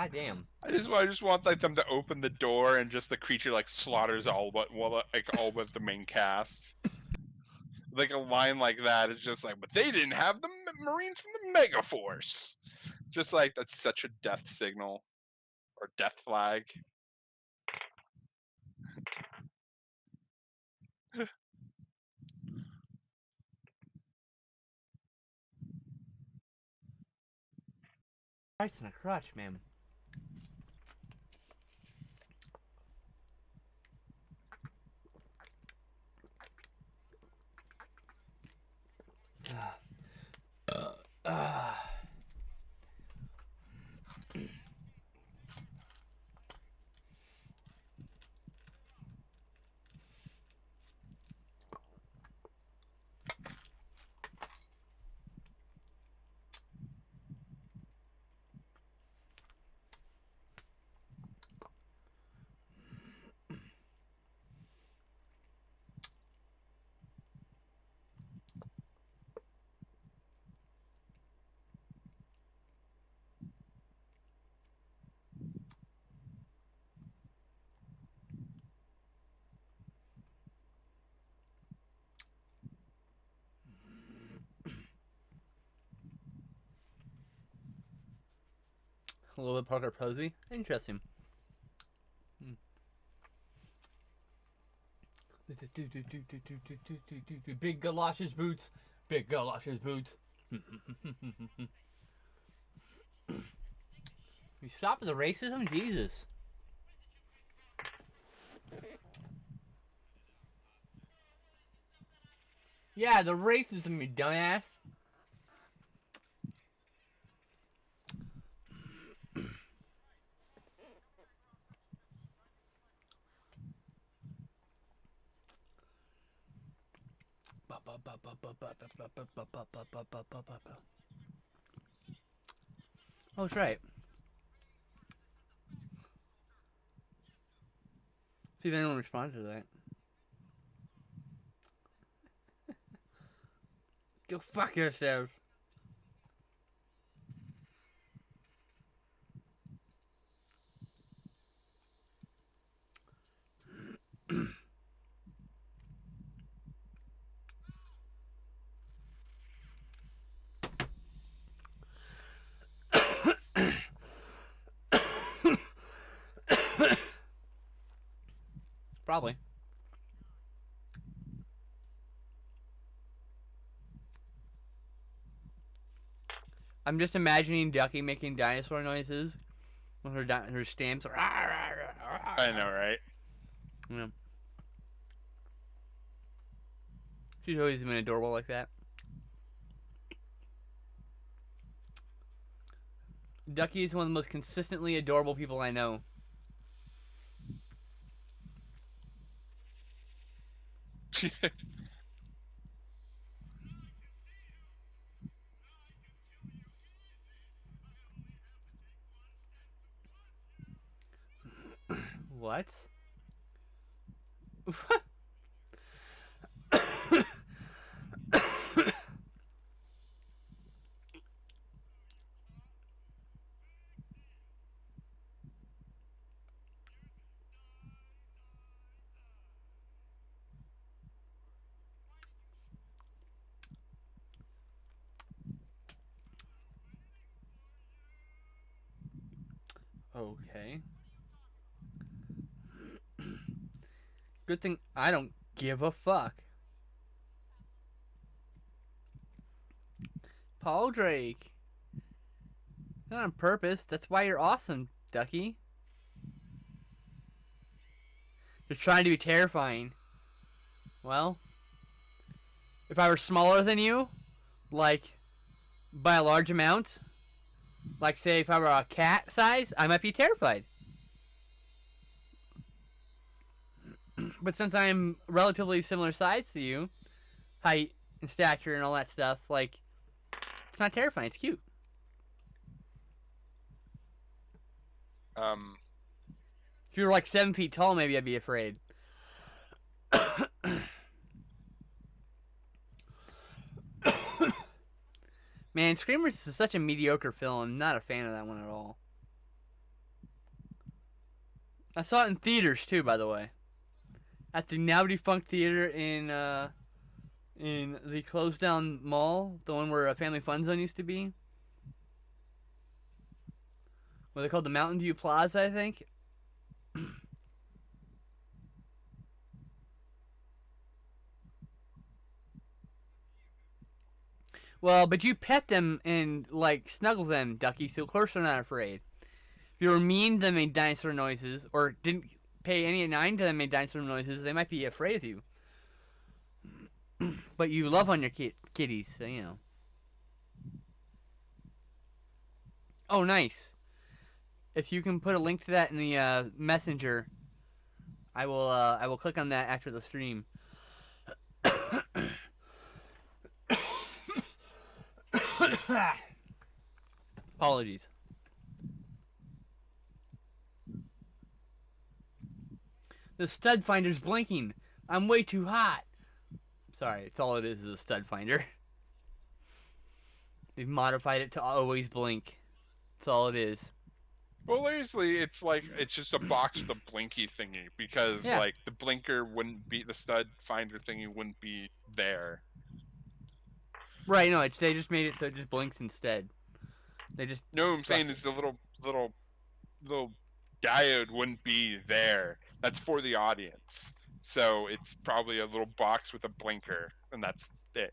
God damn. I just want like them to open the door and just the creature like slaughters all but the main cast. Like a line like that is just like, but they didn't have the Marines from the Mega Force. Just like that's such a death signal or death flag. Christ in a crutch, man. A little bit Parker Posey. Interesting. Big galoshes boots. Big galoshes boots. You stop the racism? Jesus. Yeah, the racism, you dumbass. Oh, that's right. See if anyone responds to that. Go fuck yourself. Probably. I'm just imagining Ducky making dinosaur noises with her stamps. I know, right? Yeah. She's always been adorable like that. Ducky is one of the most consistently adorable people I know. What? Okay. Good thing I don't give a fuck. Paul Drake. Not on purpose. That's why you're awesome, Ducky. You're trying to be terrifying. Well, if I were smaller than you, like by a large amount, like say if I were a cat size, I might be terrified. But since I'm relatively similar size to you, height and stature and all that stuff, like it's not terrifying. It's cute. If you were like 7 feet tall, maybe I'd be afraid. Man, Screamers is such a mediocre film. I'm not a fan of that one at all. I saw it in theaters too, by the way. At the now defunct theater in the closed down mall, the one where Family Fun Zone used to be. What they called the Mountain View Plaza, I think. Well, but you pet them and like snuggle them, Ducky, so of course they're not afraid. If you were mean to them, made dinosaur noises, or didn't pay any mind to them, made dinosaur noises, they might be afraid of you. But you love on your kitties, so you know. Oh, nice. If you can put a link to that in the messenger, I will. I will click on that after the stream. Apologies. The stud finder's blinking. I'm way too hot. Sorry, it's all it is a stud finder. They've modified it to always blink. That's all it is. Well, seriously, it's like it's just a box with a blinky thingy because like the blinker wouldn't be the stud finder thingy wouldn't be there. Right, no, they just made it so it just blinks instead. They just No, I'm saying is the little diode wouldn't be there. That's for the audience. So it's probably a little box with a blinker, and that's it.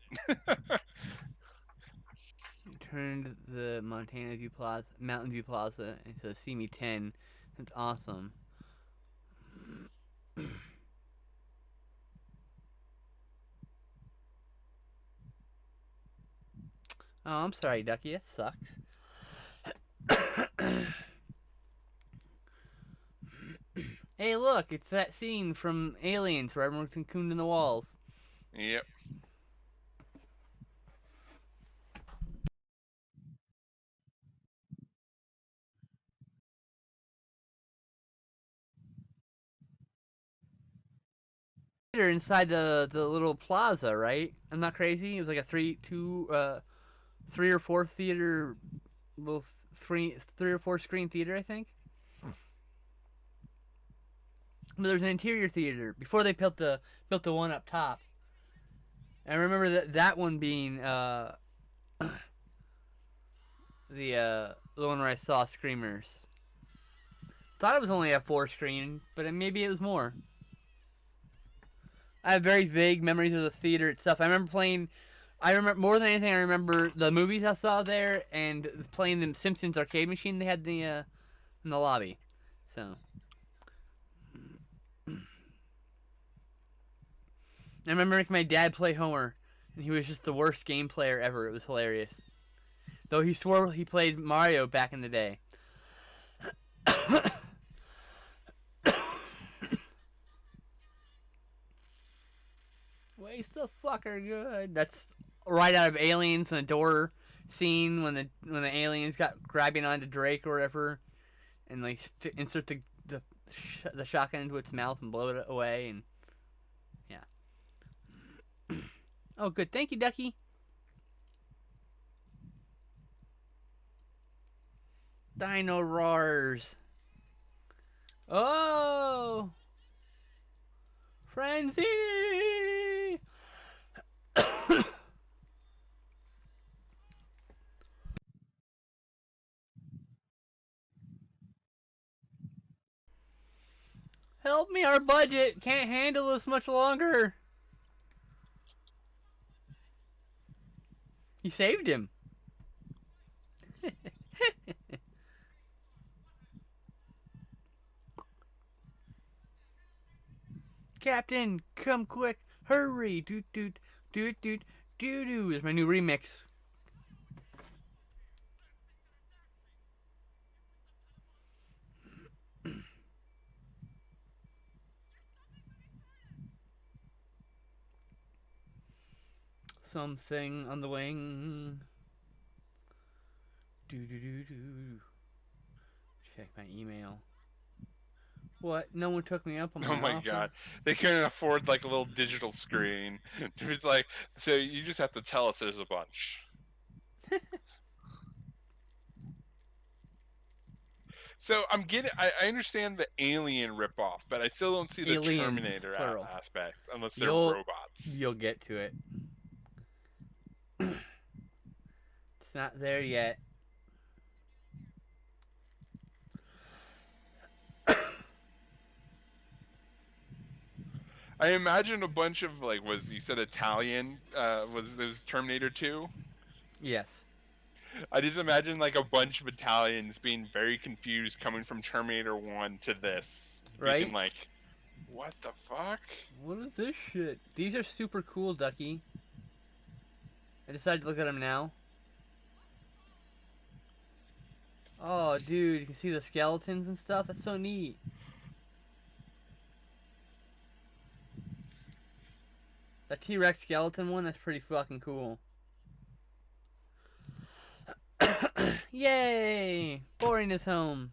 turned the Mountain View Plaza into a See Me 10. That's awesome. Oh, I'm sorry, Ducky. That sucks. Hey, look, it's that scene from Aliens where everyone's cocooned in the walls. Yep. Inside the little plaza, right? I'm not crazy. It was like a three or four theater, well, three or four screen theater, I think. But there's an interior theater before they built the one up top. I remember that one being the one where I saw Screamers. Thought it was only a 4 screen, but maybe it was more. I have very vague memories of the theater itself. I remember more than anything, I remember the movies I saw there and playing the Simpsons arcade machine they had in the lobby. So. I remember making my dad play Homer, and he was just the worst game player ever. It was hilarious. Though he swore he played Mario back in the day. Waste the fucker good. That's right out of Aliens and the door scene when the aliens got grabbing onto Drake or whatever, and like insert the shotgun into its mouth and blow it away, and yeah. Oh, good. Thank you, Ducky. Dino roars. Oh, frenzy! Help me, our budget can't handle this much longer. You saved him. Captain, come quick, hurry! Doot doot doot doot doo doo. Is my new remix. Something on the wing. Doo doo doo doo. Check my email. What? No one took me up on my Oh my offer? god. They couldn't afford like a little digital screen. It's like, so you just have to tell us there's a bunch. So I understand the Alien ripoff, but I still don't see the Aliens, Terminator plural. aspect unless they're You'll robots. you'll get to it. It's not there yet. I imagine a bunch of like, was you said Italian? Was those Terminator 2? Yes. I just imagine like a bunch of Italians being very confused coming from Terminator 1 to this, being Right? like, "What the fuck?" What is this shit? These are super cool, Ducky. I decided to look at them now. Oh, dude, you can see the skeletons and stuff. That's so neat. That T-Rex skeleton one, that's pretty fucking cool. Yay! Boring is home.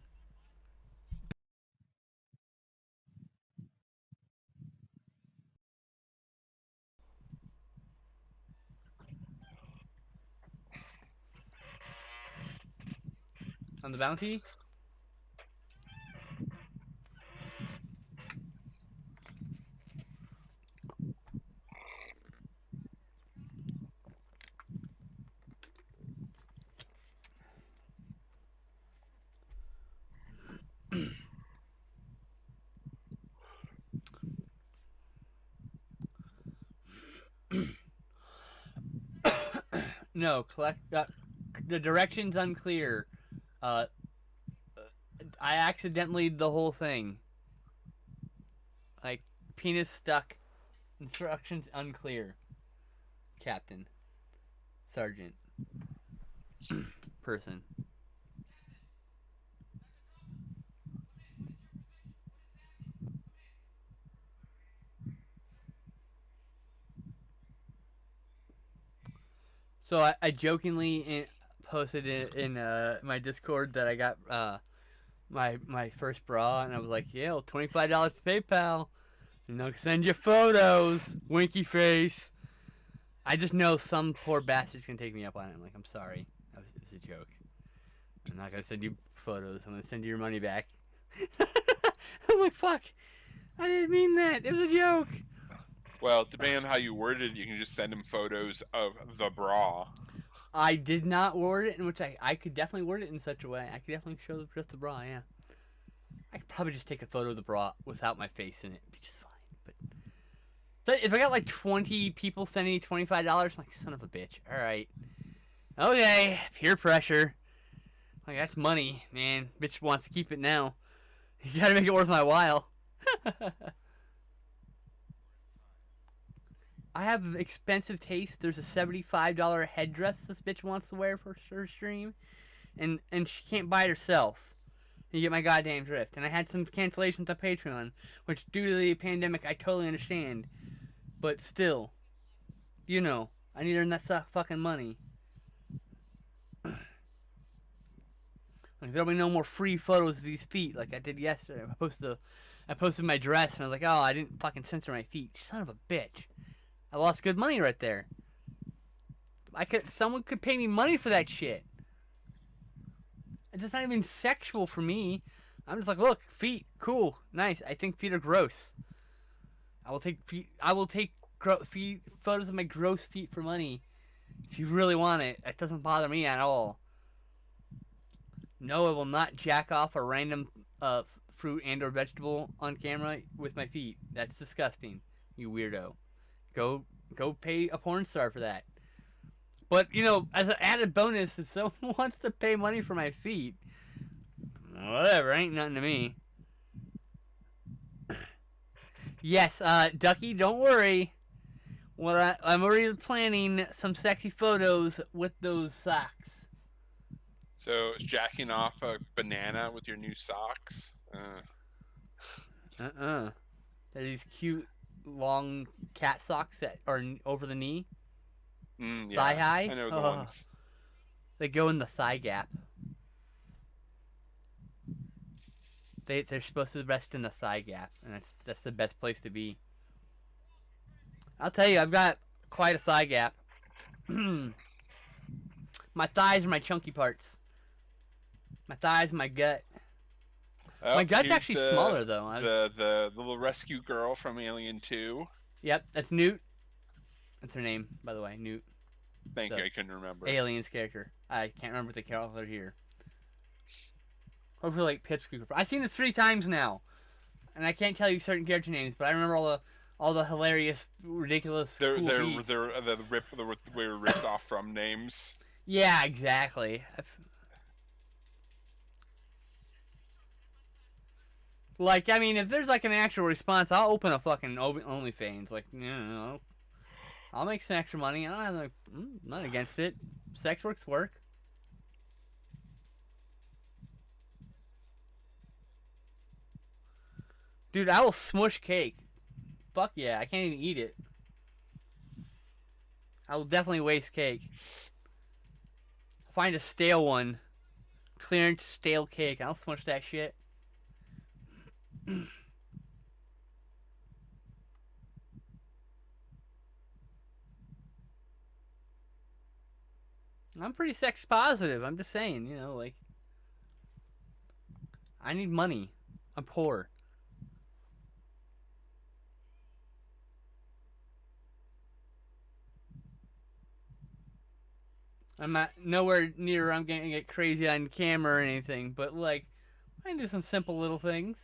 On the bounty? No, collect. The direction's unclear. Uh, I accidentally the whole thing. Like, penis stuck. Instructions unclear. Captain. Sergeant. Person. So I jokingly posted in my Discord that I got my first bra, and I was like, yeah, well, $25 to PayPal. And they'll send you photos. Winky face. I just know some poor bastard's gonna take me up on it. I'm like, I'm sorry. That was a joke. I'm not gonna send you photos. I'm gonna send you your money back. I'm like, fuck. I didn't mean that. It was a joke. Well, depending on how you word it, you can just send him photos of the bra. I did not word it in which I could definitely word it in such a way. I could definitely show just the bra, yeah. I could probably just take a photo of the bra without my face in it. It'd be just fine. But if I got like 20 people sending me $25, I'm like, son of a bitch. Alright. Okay, peer pressure. Like, that's money, man. Bitch wants to keep it now. You gotta make it worth my while. I have expensive taste. There's a $75 headdress this bitch wants to wear for her stream, and she can't buy it herself. You get my goddamn drift. And I had some cancellations on Patreon, which due to the pandemic I totally understand. But still, you know, I need to earn that fucking money. Like, there'll be no more free photos of these feet like I did yesterday. I posted my dress and I was like, oh, I didn't fucking censor my feet. Son of a bitch. I lost good money right there. Someone could pay me money for that shit. It's not even sexual for me. I'm just like, look, feet, cool, nice. I think feet are gross. I will take photos of my gross feet for money. If you really want it, it doesn't bother me at all. No, I will not jack off a random fruit and or vegetable on camera with my feet. That's disgusting. You weirdo. Go pay a porn star for that. But, you know, as an added bonus, if someone wants to pay money for my feet, whatever, ain't nothing to me. Yes, Ducky, don't worry. Well, I'm already planning some sexy photos with those socks. So, jacking off a banana with your new socks? They're these cute, long cat socks that are over the knee. Yeah, thigh high? I know the ones. They go in the thigh gap. They're supposed to rest in the thigh gap, and that's the best place to be. I'll tell you, I've got quite a thigh gap. My thighs are my chunky parts. My thighs, my gut. Oh, My gut's here's actually smaller though. the little rescue girl from Alien 2. Yep, that's Newt. That's her name, by the way, Newt, Thank you, the I couldn't remember. aliens character. I can't remember the character here. Hopefully, like Pipsqueak. I've seen this 3 times now, and I can't tell you certain character names, but I remember all the hilarious, ridiculous, cool beats. We're ripped off from names. Yeah, exactly. Like, I mean, if there's like an actual response, I'll open a fucking OnlyFans. Like, you know, I'll make some extra money. I don't have like, not against it. Sex work's work. Dude, I will smush cake. Fuck yeah, I can't even eat it. I will definitely waste cake. Find a stale one. Clearance stale cake. I'll smush that shit. I'm pretty sex positive. I'm just saying, you know, like, I need money. I'm poor. I'm not nowhere near I'm gonna get crazy on camera or anything, but like, I can do some simple little things.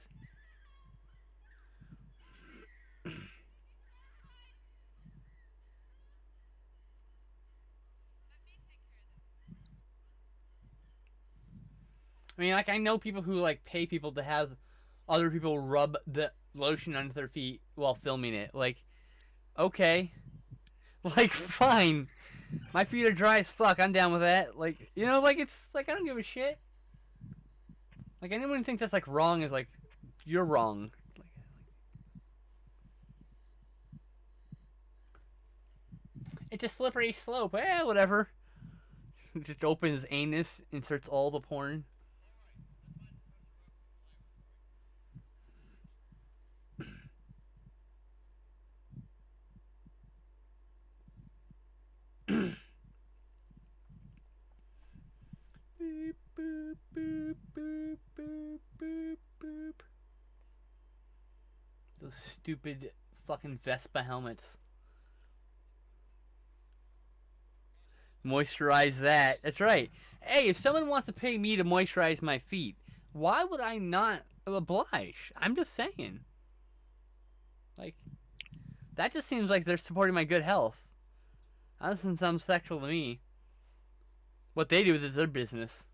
I mean, like, I know people who like pay people to have other people rub the lotion under their feet while filming it. Like, okay, like, fine. My feet are dry as fuck. I'm down with that. Like, you know, like, it's like I don't give a shit. Like, anyone who thinks that's like wrong is like, you're wrong. Like, it's a slippery slope. Eh, whatever. Just opens anus, inserts all the porn. Boop, boop, boop, boop, boop, boop, boop. Those stupid fucking Vespa helmets. Moisturize that. That's right. Hey, if someone wants to pay me to moisturize my feet, why would I not oblige? I'm just saying. Like, that just seems like they're supporting my good health. That doesn't sound sexual to me. What they do is their business.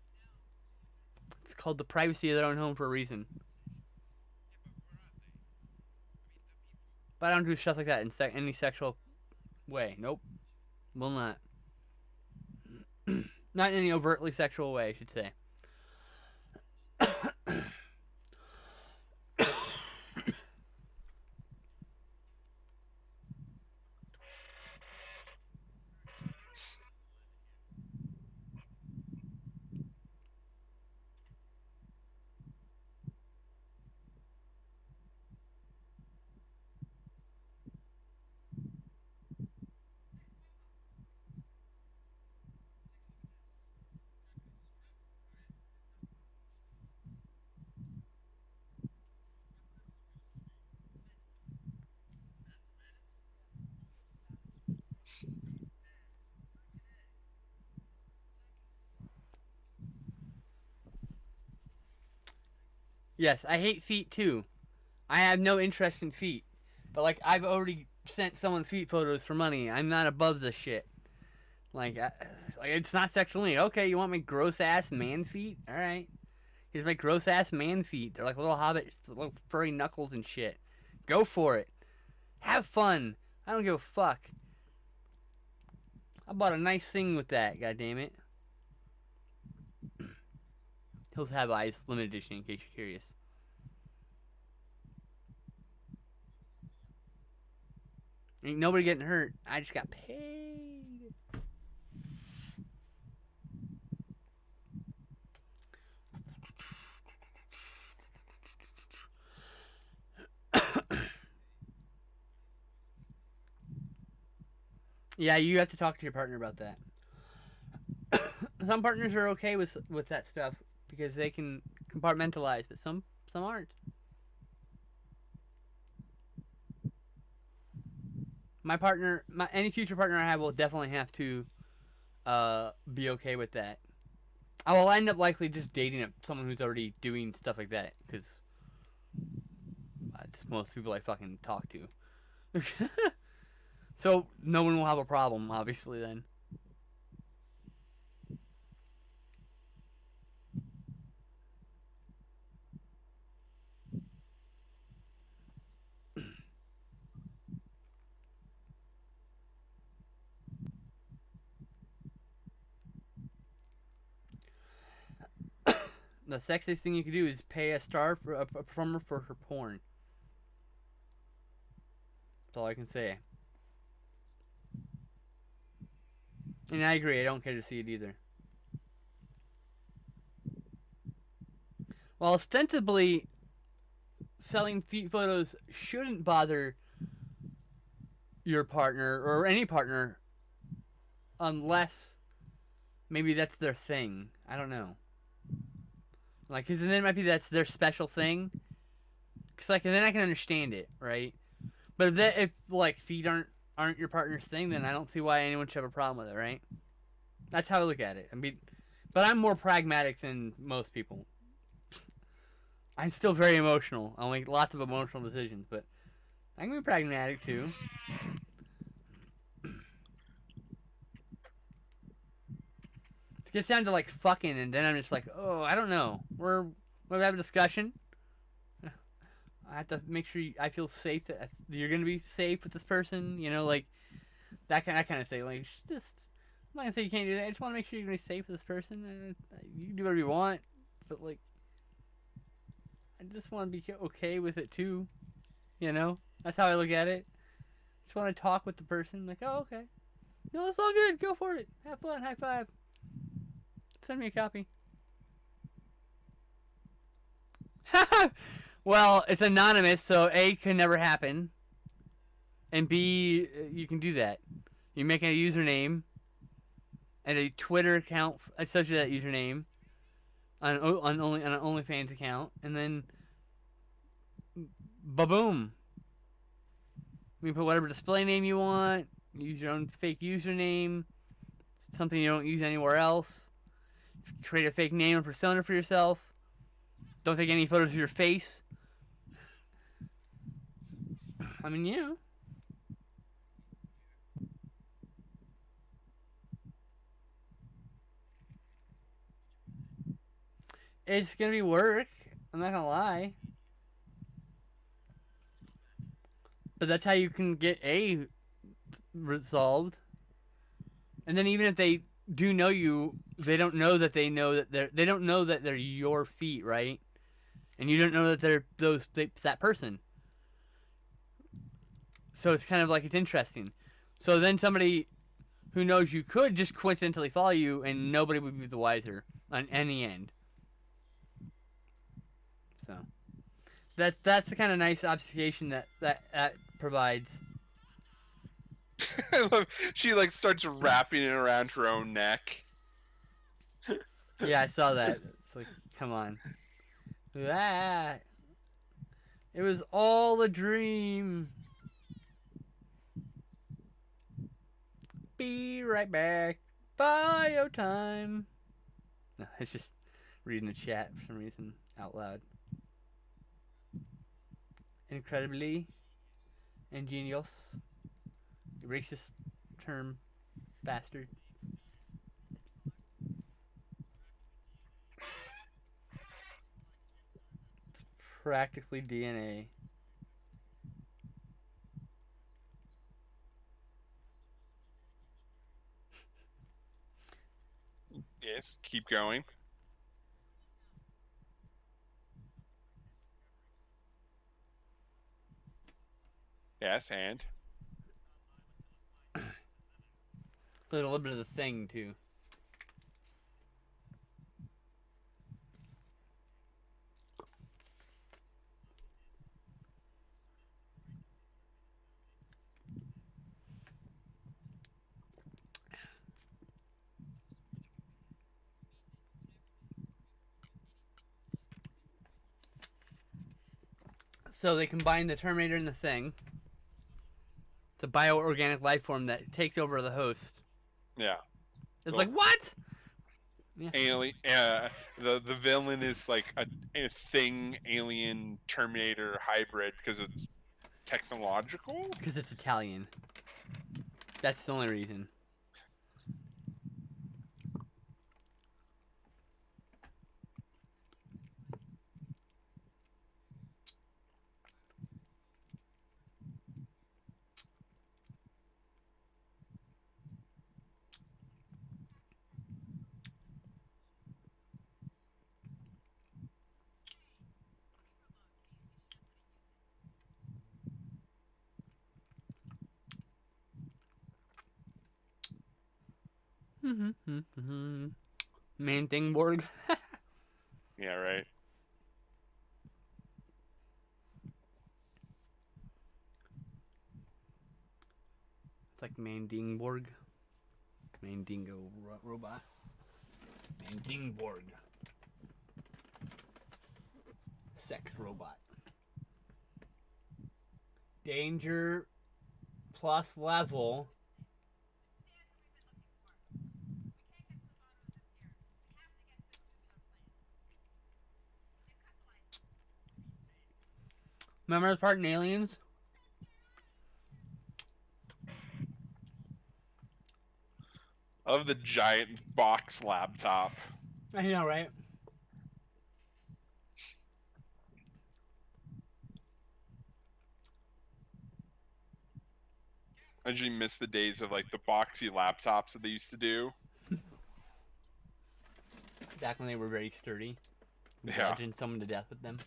It's called the privacy of their own home for a reason. But I don't do stuff like that in any sexual way. Nope. Will not. Not in any overtly sexual way, I should say. Yes, I hate feet too. I have no interest in feet. But, like, I've already sent someone feet photos for money. I'm not above this shit. Like, it's not sexual to me. Okay, you want my gross ass man feet? Alright. Here's my gross ass man feet. They're like little hobbit, little furry knuckles and shit. Go for it. Have fun. I don't give a fuck. I bought a nice thing with that, goddammit. Hills Have Eyes, limited edition, in case you're curious. Ain't nobody getting hurt. I just got paid. Yeah, you have to talk to your partner about that. Some partners are okay with that stuff because they can compartmentalize, but some some aren't. My partner, any future partner I have will definitely have to be okay with that. I will end up likely just dating someone who's already doing stuff like that because it's most people I fucking talk to. So no one will have a problem, obviously. Then the sexiest thing you could do is pay a star for a performer for her porn. That's all I can say. And I agree. I don't care to see it either. Well, ostensibly, selling feet photos shouldn't bother your partner or any partner unless maybe that's their thing. I don't know. Like, cause then it might be that's their special thing. Cause like, and then I can understand it, right? But if like feet aren't your partner's thing, then I don't see why anyone should have a problem with it, right? That's how I look at it. I mean, but I'm more pragmatic than most people. I'm still very emotional. I make lots of emotional decisions, but I can be pragmatic too. It gets down to like fucking, and then I'm just like, oh, I don't know. We're gonna have a discussion. I have to make sure I feel safe that you're gonna be safe with this person. You know, like that kind of thing. Like, just I'm not gonna say you can't do that. I just want to make sure you're gonna be safe with this person. You can do whatever you want, but like, I just want to be okay with it too. You know, that's how I look at it. Just want to talk with the person. Like, oh, okay. No, it's all good. Go for it. Have fun. High five. Send me a copy. Well, it's anonymous, so A, can never happen. And B, you can do that. You make a username and a Twitter account associated with that username on an OnlyFans account, and then ba-boom. You can put whatever display name you want, use your own fake username, something you don't use anywhere else. Create a fake name and persona for yourself. Don't take any photos of your face. I mean, yeah. It's gonna be work. I'm not gonna lie. But that's how you can get A resolved. And then even if they do know you, they don't know that they don't know that they're your feet, right? And you don't know that they're that person. So it's kind of like it's interesting. So then somebody who knows you could just coincidentally follow you, and nobody would be the wiser on any end. So that's the kind of nice obfuscation that provides. I love, she like starts wrapping it around her own neck. Yeah, I saw that. It's like, come on. Ah, it was all a dream. Be right back. Bio time. No, it's just reading the chat for some reason out loud. Incredibly ingenious. Racist term bastard. It's practically DNA. Yes, keep going. Yes, and A little bit of the thing too. So they combine the Terminator and the Thing. It's a bioorganic life form that takes over the host. Yeah. It's Well, like, what? Yeah. Alien. The villain is like a thing, alien Terminator hybrid because it's technological. Because it's Italian. That's the only reason. Main thing, Borg. Yeah, right. It's like main Dingborg. Main dingo robot. Main Dingborg. Sex robot. Danger plus level. Remember this part in Aliens? Of the giant box laptop. I know, right? I usually miss the days of like the boxy laptops that they used to do. Back when they were very sturdy. Yeah. Bludgeon someone to death with them.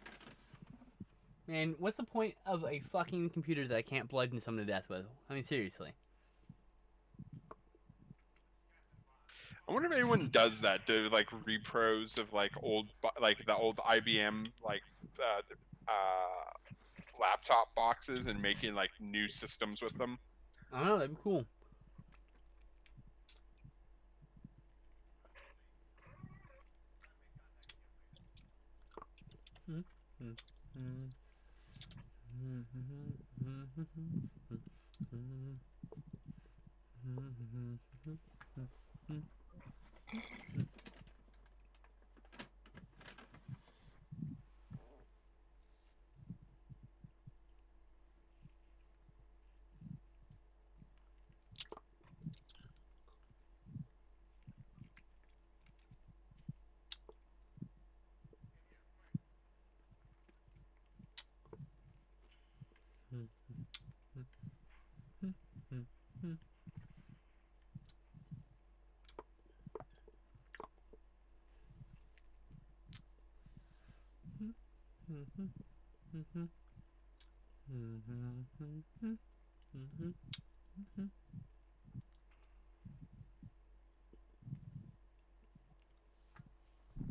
Man, what's the point of a fucking computer that I can't bludgeon someone to death with? I mean, seriously. I wonder if anyone does that. Do like repros of like like the old IBM like laptop boxes and making like new systems with them. I don't know, that'd be cool.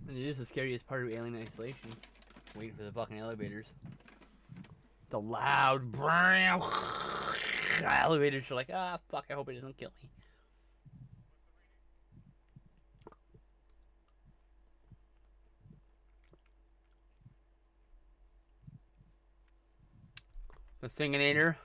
And it is the scariest part of Alien Isolation. Waiting for the fucking elevators. The loud bram. Elevators are like, ah, fuck, I hope it doesn't kill me. The Thinginator.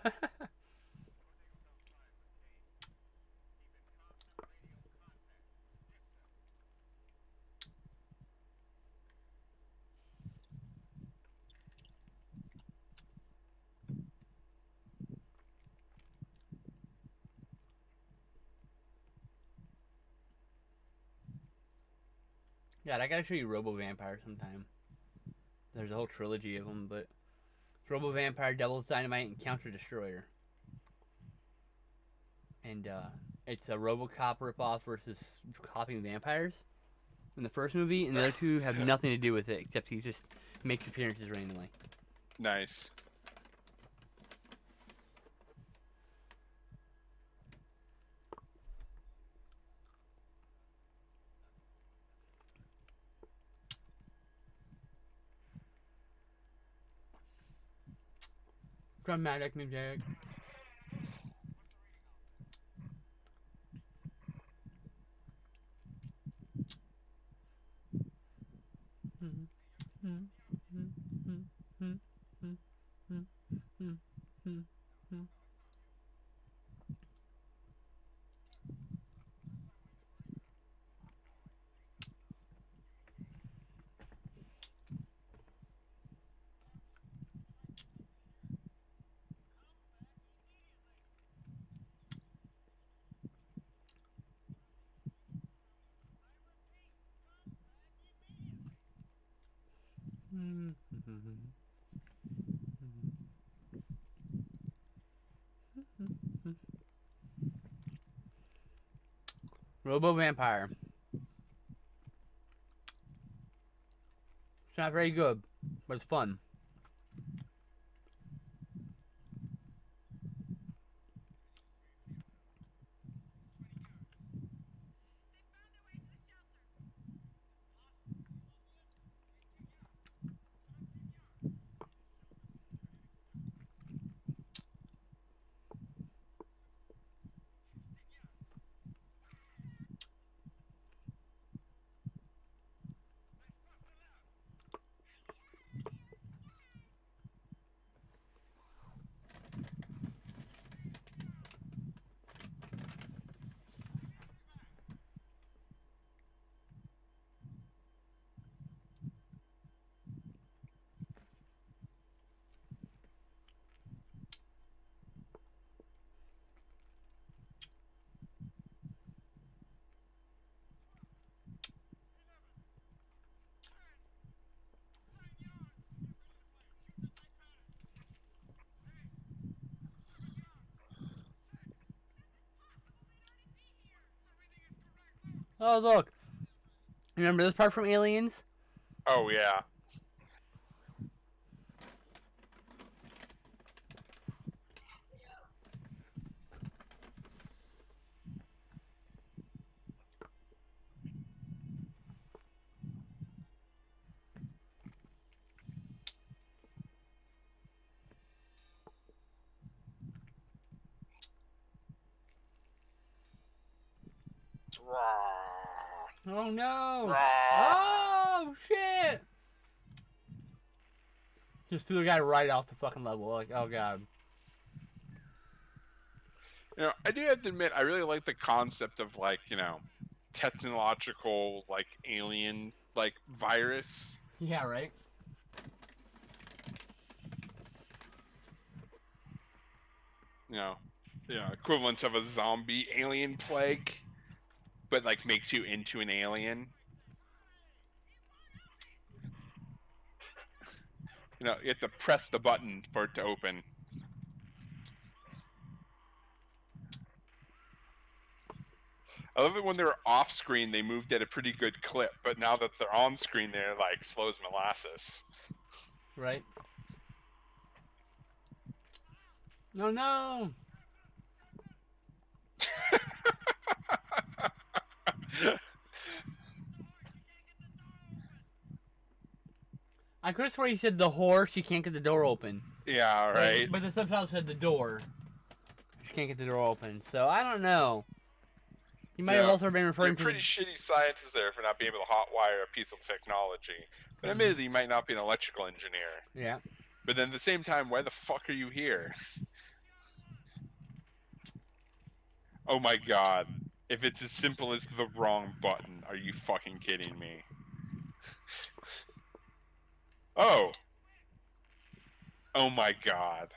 God, I gotta show you Robo Vampire sometime. There's a whole trilogy of them, but it's Robo Vampire, Devil's Dynamite, and Counter Destroyer. And it's a RoboCop ripoff versus copying vampires in the first movie, and the other two have nothing to do with it except he just makes appearances randomly. Nice. Dramatic music. Robo Vampire. It's not very good, but it's fun. Oh, look. Remember this part from Aliens? Oh yeah. Oh, no. Oh, shit. Just threw the guy right off the fucking level. Like, oh, God. You know, I do have to admit, I really like the concept of like, you know, technological like alien like virus. Yeah, right? You know, equivalent of a zombie alien plague, but like makes you into an alien. You know, you have to press the button for it to open. I love it when they were off screen, they moved at a pretty good clip, but now that they're on screen, they're like slow as molasses. Right? No, no. I could have sworn he said the horse, she can't get the door open. Yeah, right. But the subtitle said the door. She can't get the door open. So, I don't know. He might have also been You're referring a to pretty shitty scientist there for not being able to hotwire a piece of technology. But Mhm. admittedly, you might not be an electrical engineer. Yeah. But then at the same time, why the fuck are you here? Oh my god. If it's as simple as the wrong button, are you fucking kidding me? Oh. Oh my god.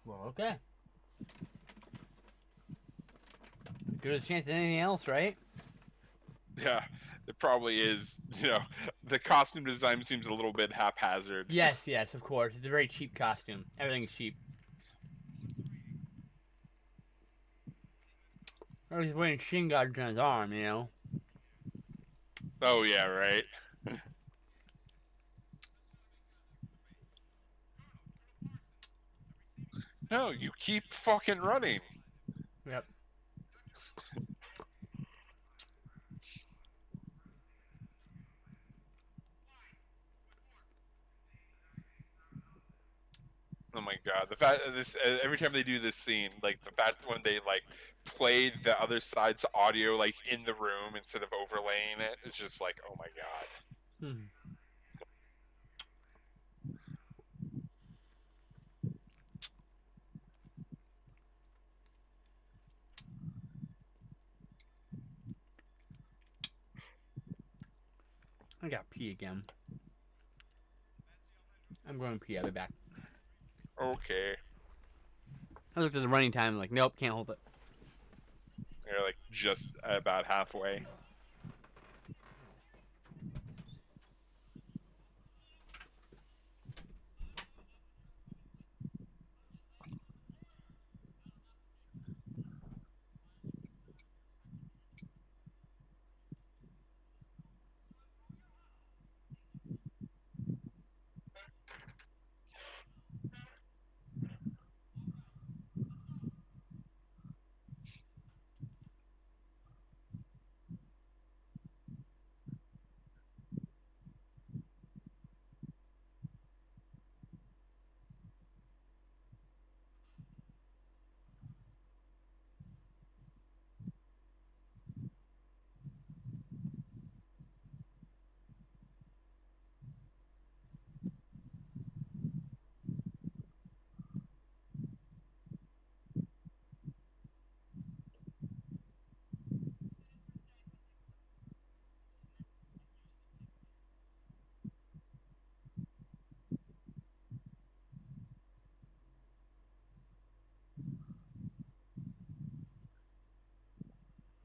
Well, okay. Good as a chance at anything else, right? Yeah, it probably is. You know, the costume design seems a little bit haphazard. Yes, yes, of course. It's a very cheap costume. Everything's cheap. Or he's wearing shin guards on his arm, you know? Oh yeah, right. No, you keep fucking running. Yep. Oh my god, the fact that this every time they do this scene, like the fact when they like play the other side's audio like in the room instead of overlaying it, it's just like, oh my god. Hmm. I got pee again. I'm going to pee. I'll be back. Okay, I looked at the running time. I'm like, nope, can't hold it. you're like just about halfway.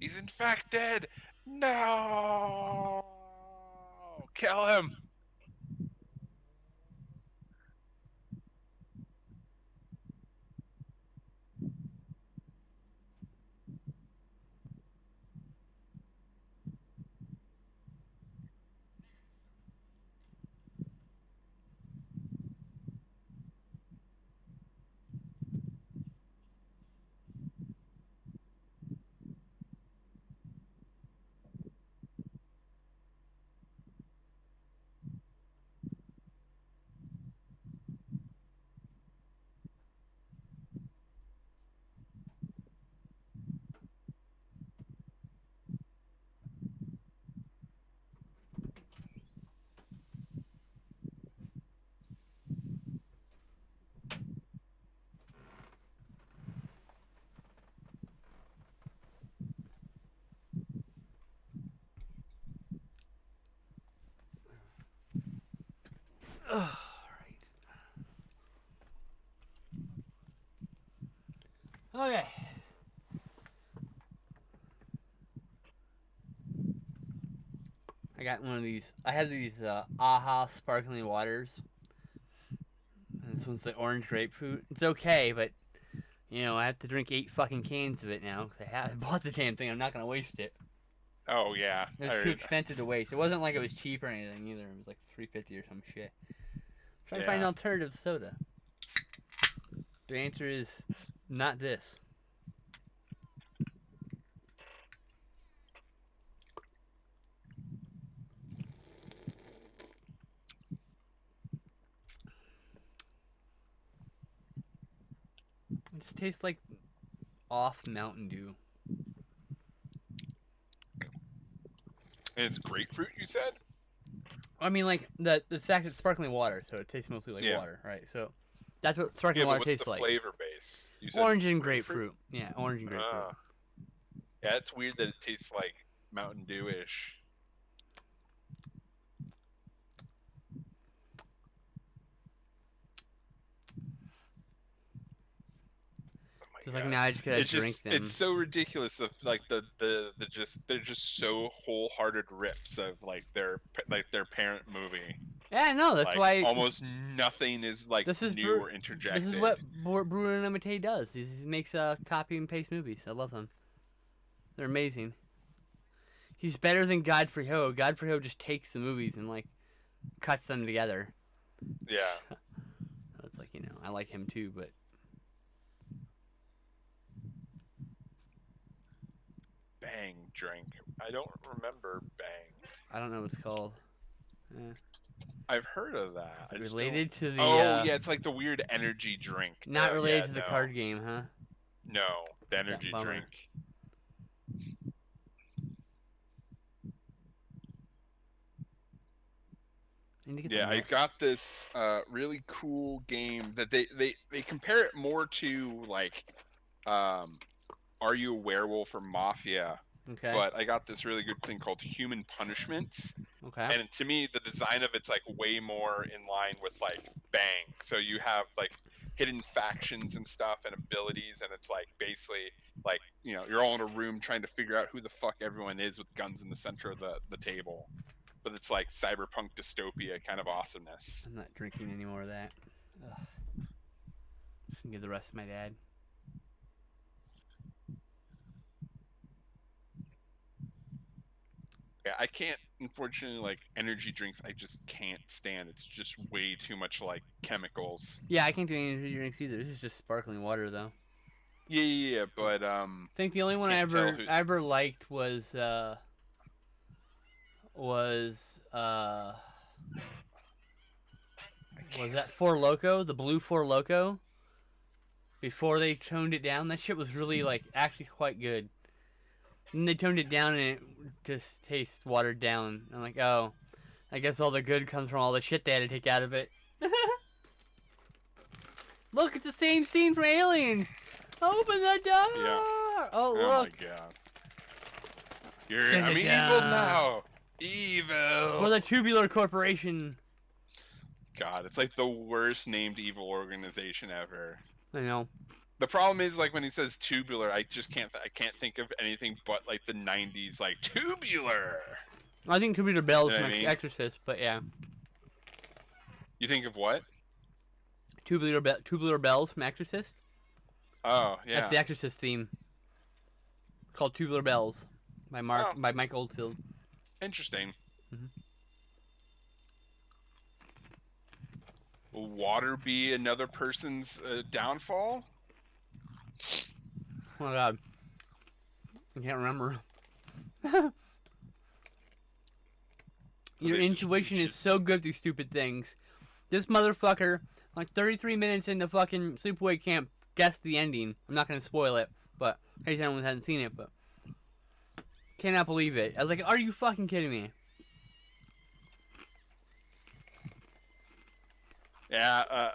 He's in fact dead. No, kill him. All right. Okay. I got one of these. I had these Aha sparkling waters. And this one's the orange grapefruit. It's okay, but I have to drink 8 fucking cans of it now because I bought the damn thing. I'm not gonna waste it. Oh yeah, It's too expensive to waste. It wasn't like it was cheap or anything either. It was like $3.50 or some shit. Trying to find an alternative soda. The answer is not this. It just tastes like off Mountain Dew. And it's grapefruit, you said? I mean, like the fact that it's sparkling water, so it tastes mostly like water, right? So that's what sparkling water tastes like. What's the flavor base? You said Orange and grapefruit. Yeah, orange and grapefruit. Yeah, it's weird that it tastes like Mountain Dew-ish. Just like now, I just gotta drink them. It's so ridiculous. Of like they're just so wholehearted rips of like their parent movie. Yeah, no, that's like, why almost nothing is like new or interjected. This is what Bruno Mattei does. He makes copy and paste movies. I love them. They're amazing. He's better than Godfrey Ho. Godfrey Ho just takes the movies and like cuts them together. Yeah. It's like I like him too, but. Bang drink. I don't remember Bang. I don't know what it's called. I've heard of that. Is it I just related don't. to the? Oh yeah, it's like the weird energy drink. Not related Yeah, to the no, card game, huh? no, the Yeah, energy bummer. drink. I need to get Yeah, the I got this really cool game that they compare it more to like, um, Are You a Werewolf or Mafia? Okay. But I got this really good thing called Human Punishment. Okay. And to me, the design of it's like way more in line with like Bang. So you have like hidden factions and stuff and abilities, and it's like basically like you're all in a room trying to figure out who the fuck everyone is with guns in the center of the table. But it's like cyberpunk dystopia kind of awesomeness. I'm not drinking any more of that. Ugh. Just gonna give the rest to my dad. Yeah, I can't, unfortunately, like energy drinks. I just can't stand. It's just way too much like chemicals. Yeah, I can't do any energy drinks either. This is just sparkling water, though. Yeah, but I think the only one I can't tell ever who. I ever liked was uh was that Four Loco, the blue Four Loco. Before they toned it down, that shit was really like actually quite good. And they toned it down and it just tastes watered down. I'm like, oh, I guess all the good comes from all the shit they had to take out of it. Look, it's the same scene from Aliens. Open the door. Yeah. Oh, Oh look. my god. I'm evil now. Evil. For the Tubular Corporation. God, it's like the worst named evil organization ever. I know. The problem is like when he says tubular, I just can't. I can't think of anything but like the '90s, like tubular. I think Tubular Bells You know from what I mean? Exorcist, but yeah. You think of what? Tubular Bells from Exorcist. Oh yeah. That's the Exorcist theme. It's called Tubular Bells by Mike Oldfield. Interesting. Mhm. Will water be another person's downfall? Oh my god. I can't remember. Your intuition is so good with these stupid things. This motherfucker, like 33 minutes into fucking Sleepaway Camp, guessed the ending. I'm not gonna spoil it, but in case anyone hasn't seen it, but cannot believe it. I was like, are you fucking kidding me? Yeah.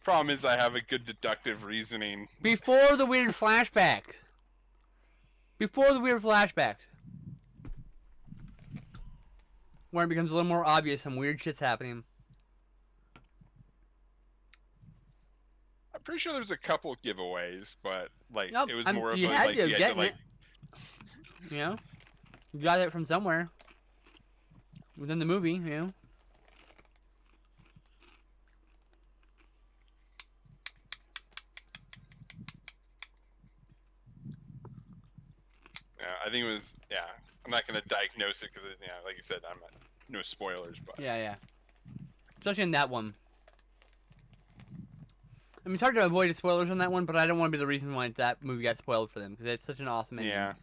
Problem is, I have a good deductive reasoning. Before the weird flashbacks. Before the weird flashbacks. Where it becomes a little more obvious some weird shit's happening. I'm pretty sure there's a couple of giveaways, but like Nope, it was more of you a had like to you had get to like. it. You know? You got it from somewhere. Within the movie, you know? Yeah, I think it was. Yeah, I'm not gonna diagnose it because like you said, I'm not, no spoilers, but Yeah. Especially in that one. I mean, it's hard to avoid spoilers on that one, but I don't want to be the reason why that movie got spoiled for them, because it's such an awesome ending. yeah.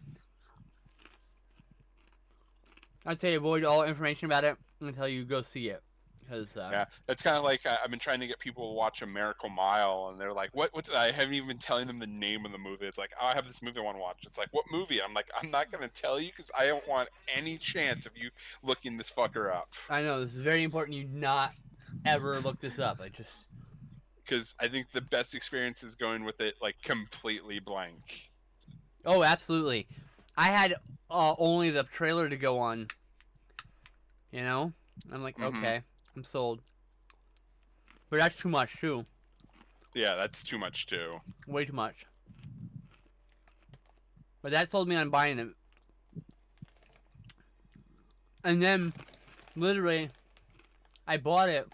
I'd say avoid all information about it until you go see it. Because, Yeah, it's kind of like I've been trying to get people to watch A Miracle Mile, and they're like, What's?" I haven't even been telling them the name of the movie. It's like, "Oh, I have this movie I want to watch." It's like, "What movie?" I'm like, "I'm not gonna tell you because I don't want any chance of you looking this fucker up." I know, this is very important you not ever look this up. Because I think the best experience is going with it like completely blank. Oh, absolutely. I had only the trailer to go on. You know? I'm like, okay, I'm sold. But that's too much, too. Yeah, that's too much too. Way too much. But that sold me on buying it. And then, literally, I bought it.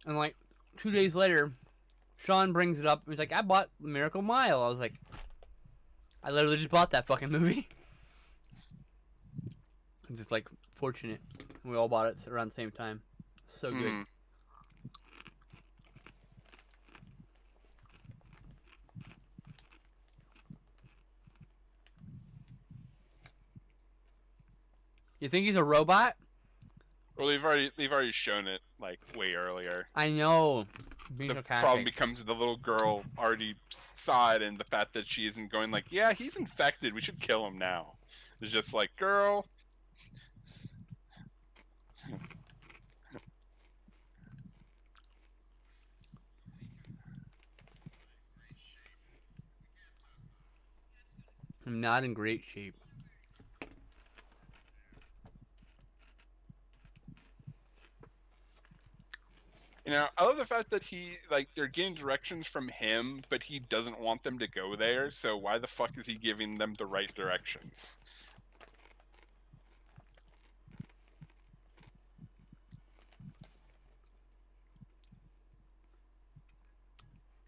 And like 2 days later, Sean brings it up. He's like, I bought Miracle Mile. I was like, I literally just bought that fucking movie. I'm just like fortunate. We all bought it around the same time. So good. You think he's a robot? Well, they've already shown it like way earlier. I know. Being The sarcastic. problem becomes the little girl already saw it, and the fact that she isn't going like, yeah, he's infected. We should kill him now. It's just like, girl. I'm not in great shape. You know, I love the fact that they're getting directions from him, but he doesn't want them to go there, so why the fuck is he giving them the right directions?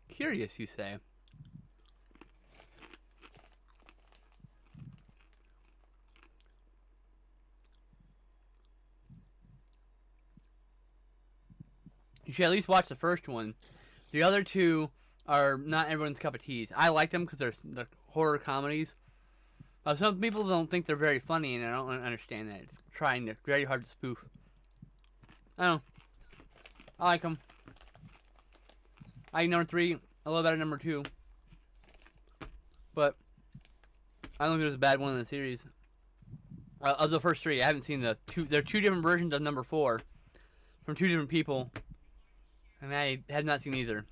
Curious, you say? You should at least watch the first one. The other two are not everyone's cup of tea. I like them because they're horror comedies. Some people don't think they're very funny, and I don't understand that. It's very hard to spoof. I don't know. I like them. I like number 3 a little better than number 2. But I don't think there's a bad one in the series. Of the first 3, I haven't seen the 2. There are 2 different versions of number 4 from 2 different people. And I have not seen either.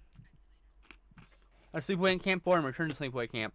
Sleepaway Camp 4 and Return to Sleepaway Camp.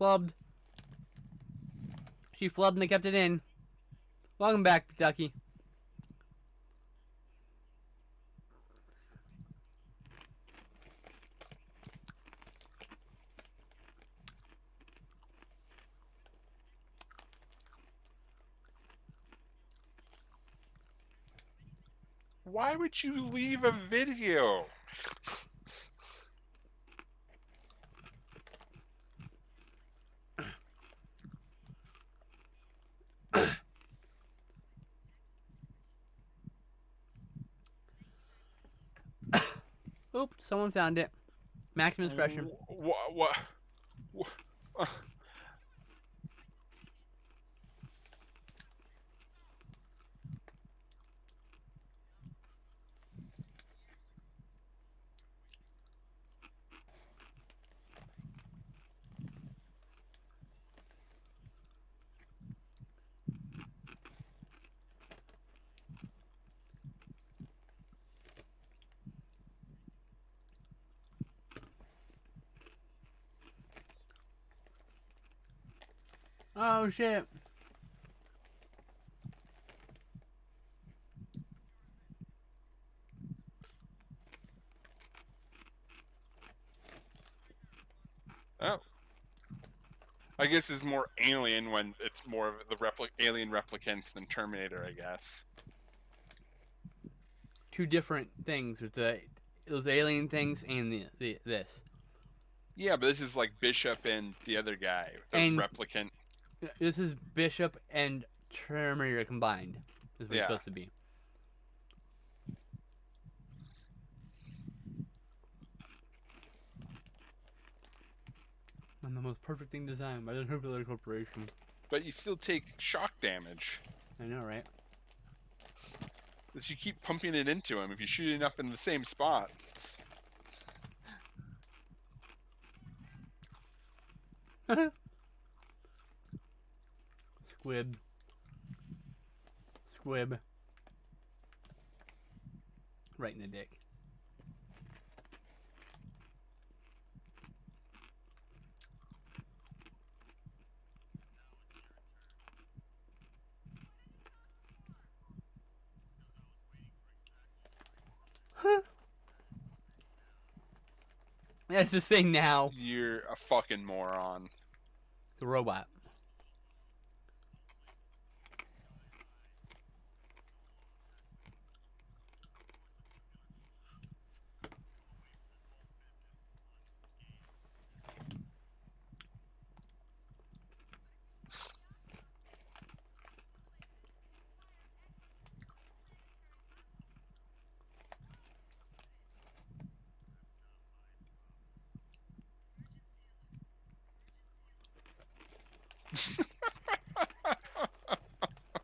Flubbed. She flubbed and they kept it in. Welcome back, Ducky. Why would you leave a video? Oop, someone found it. Maximum expression. What? Oh shit. Oh. I guess it's more Alien when it's more of the Alien replicants than Terminator, I guess. 2 different things with those alien things and this. Yeah, but this is like Bishop and the other guy, the And replicant. This is Bishop and Terminator combined. Is what it's supposed to be. I'm the most perfect thing designed by the Nuclear Corporation. But you still take shock damage. I know, right? If you keep pumping it into him, if you shoot enough in the same spot. Squib. Squib. Right in the dick. That's the thing now. You're a fucking moron. The robot.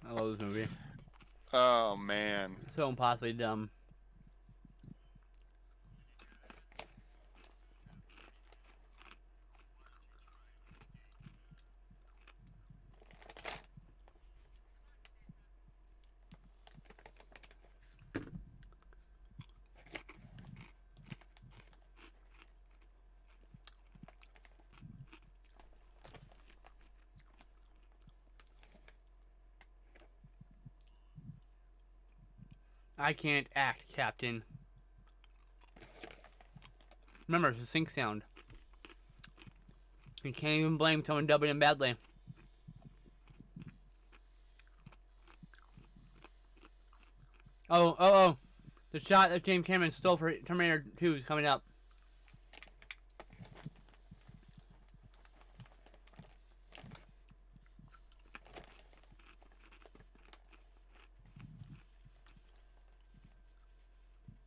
I love this movie. Oh man. So impossibly dumb. I can't act, Captain. Remember, it's a sync sound. You can't even blame someone dubbing him badly. Oh. The shot that James Cameron stole for Terminator 2 is coming up.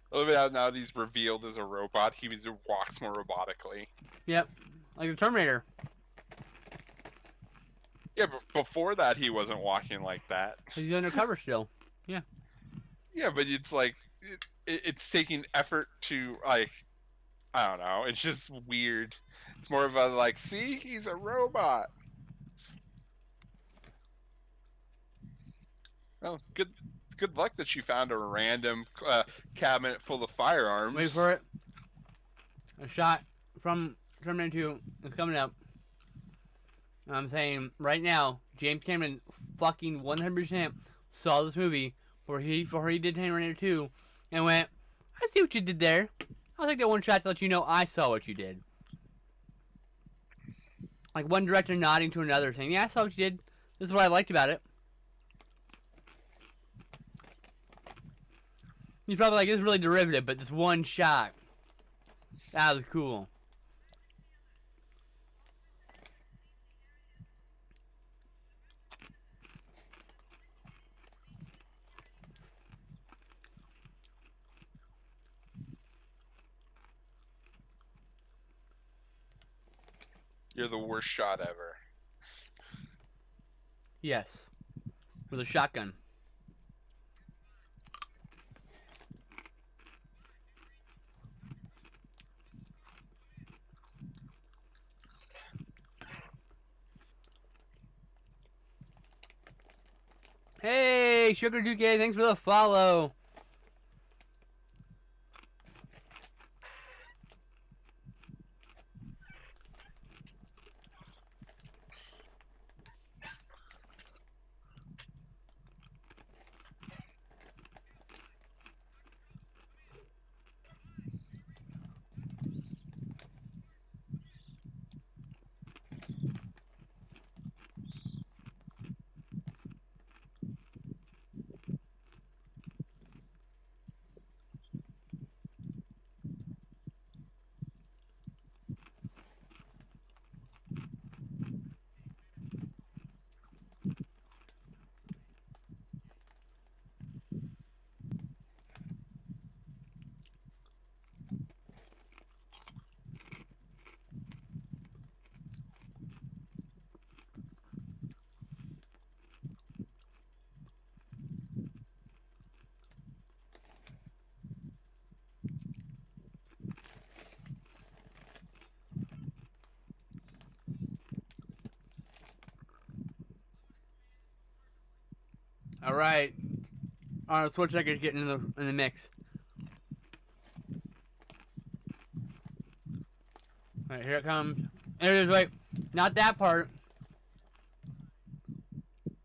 A little bit out now that he's revealed as a robot, he walks more robotically. Yep. Like the Terminator. Yeah, but before that, he wasn't walking like that. He's undercover still. Yeah. Yeah, but it's like it's taking effort to like, I don't know. It's just weird. It's more of a like, see, he's a robot. Well, good luck that you found a random cabinet full of firearms. Wait for it. A shot from Terminator 2 is coming up. I'm saying right now, James Cameron fucking 100% saw this movie before he did Terminator 2 and went, I see what you did there. I'll take that one shot to let you know I saw what you did. Like one director nodding to another saying, yeah, I saw what you did. This is what I liked about it. He's probably like, it's really derivative, but this one shot, that was cool. You're the worst shot ever. Yes. With a shotgun. Hey, Sugar Duke, thanks for the follow. All right. Arnold Schwarzenegger's getting in the mix. All right, here it comes. There it is. Wait, not that part.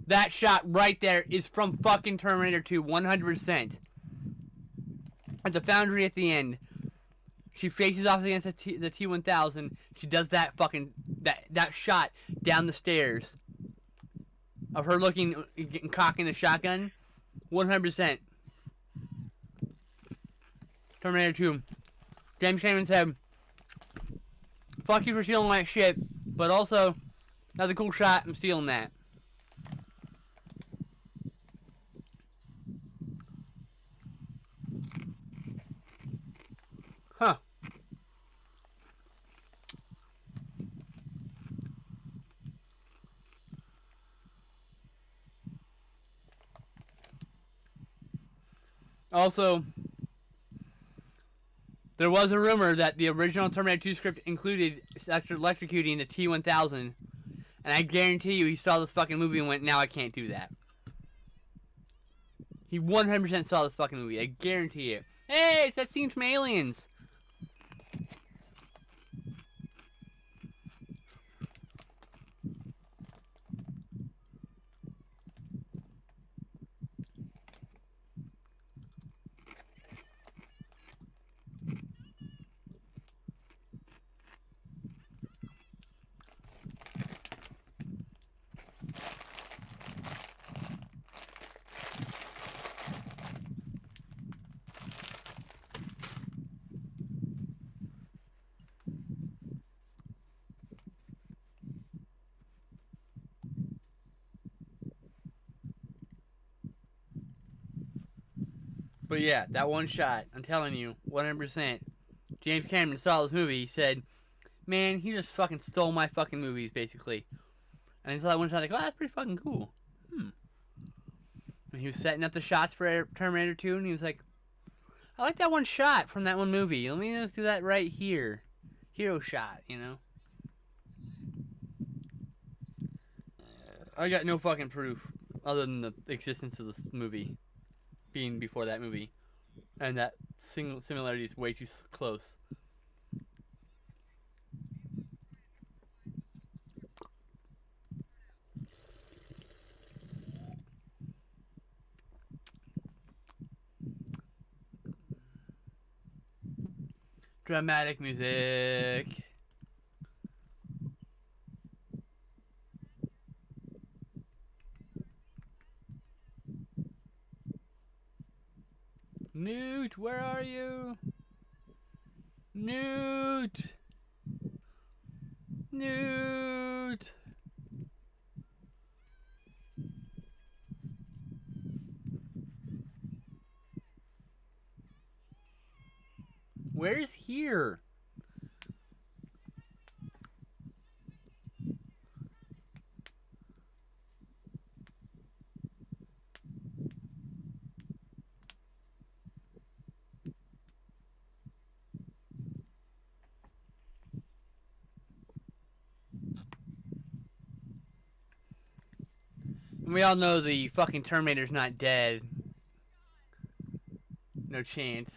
That shot right there is from fucking Terminator 2, 100%. At the foundry at the end, she faces off against the T-1000. She does that fucking that shot down the stairs of her cocking the shotgun. 100%. Terminator 2. James Cameron said, "Fuck you for stealing my shit, but also that's a cool shot. I'm stealing that." Huh. Also, there was a rumor that the original Terminator 2 script included electrocuting the T-1000, and I guarantee you he saw this fucking movie and went, "Now I can't do that." He 100% saw this fucking movie. I guarantee it. Hey, it's that scene from Aliens. But yeah, that one shot, I'm telling you, 100%. James Cameron saw this movie, he said, "Man, he just fucking stole my fucking movies, basically." And he saw that one shot, like, "Oh, that's pretty fucking cool." And he was setting up the shots for Terminator 2, and he was like, "I like that one shot from that one movie. Let me just do that right here. Hero shot, you know?" I got no fucking proof other than the existence of this movie being before that movie. And that similarity is way too close. Dramatic music. Newt, where are you? Newt! Newt! Where's here? We all know the fucking Terminator's not dead. No chance.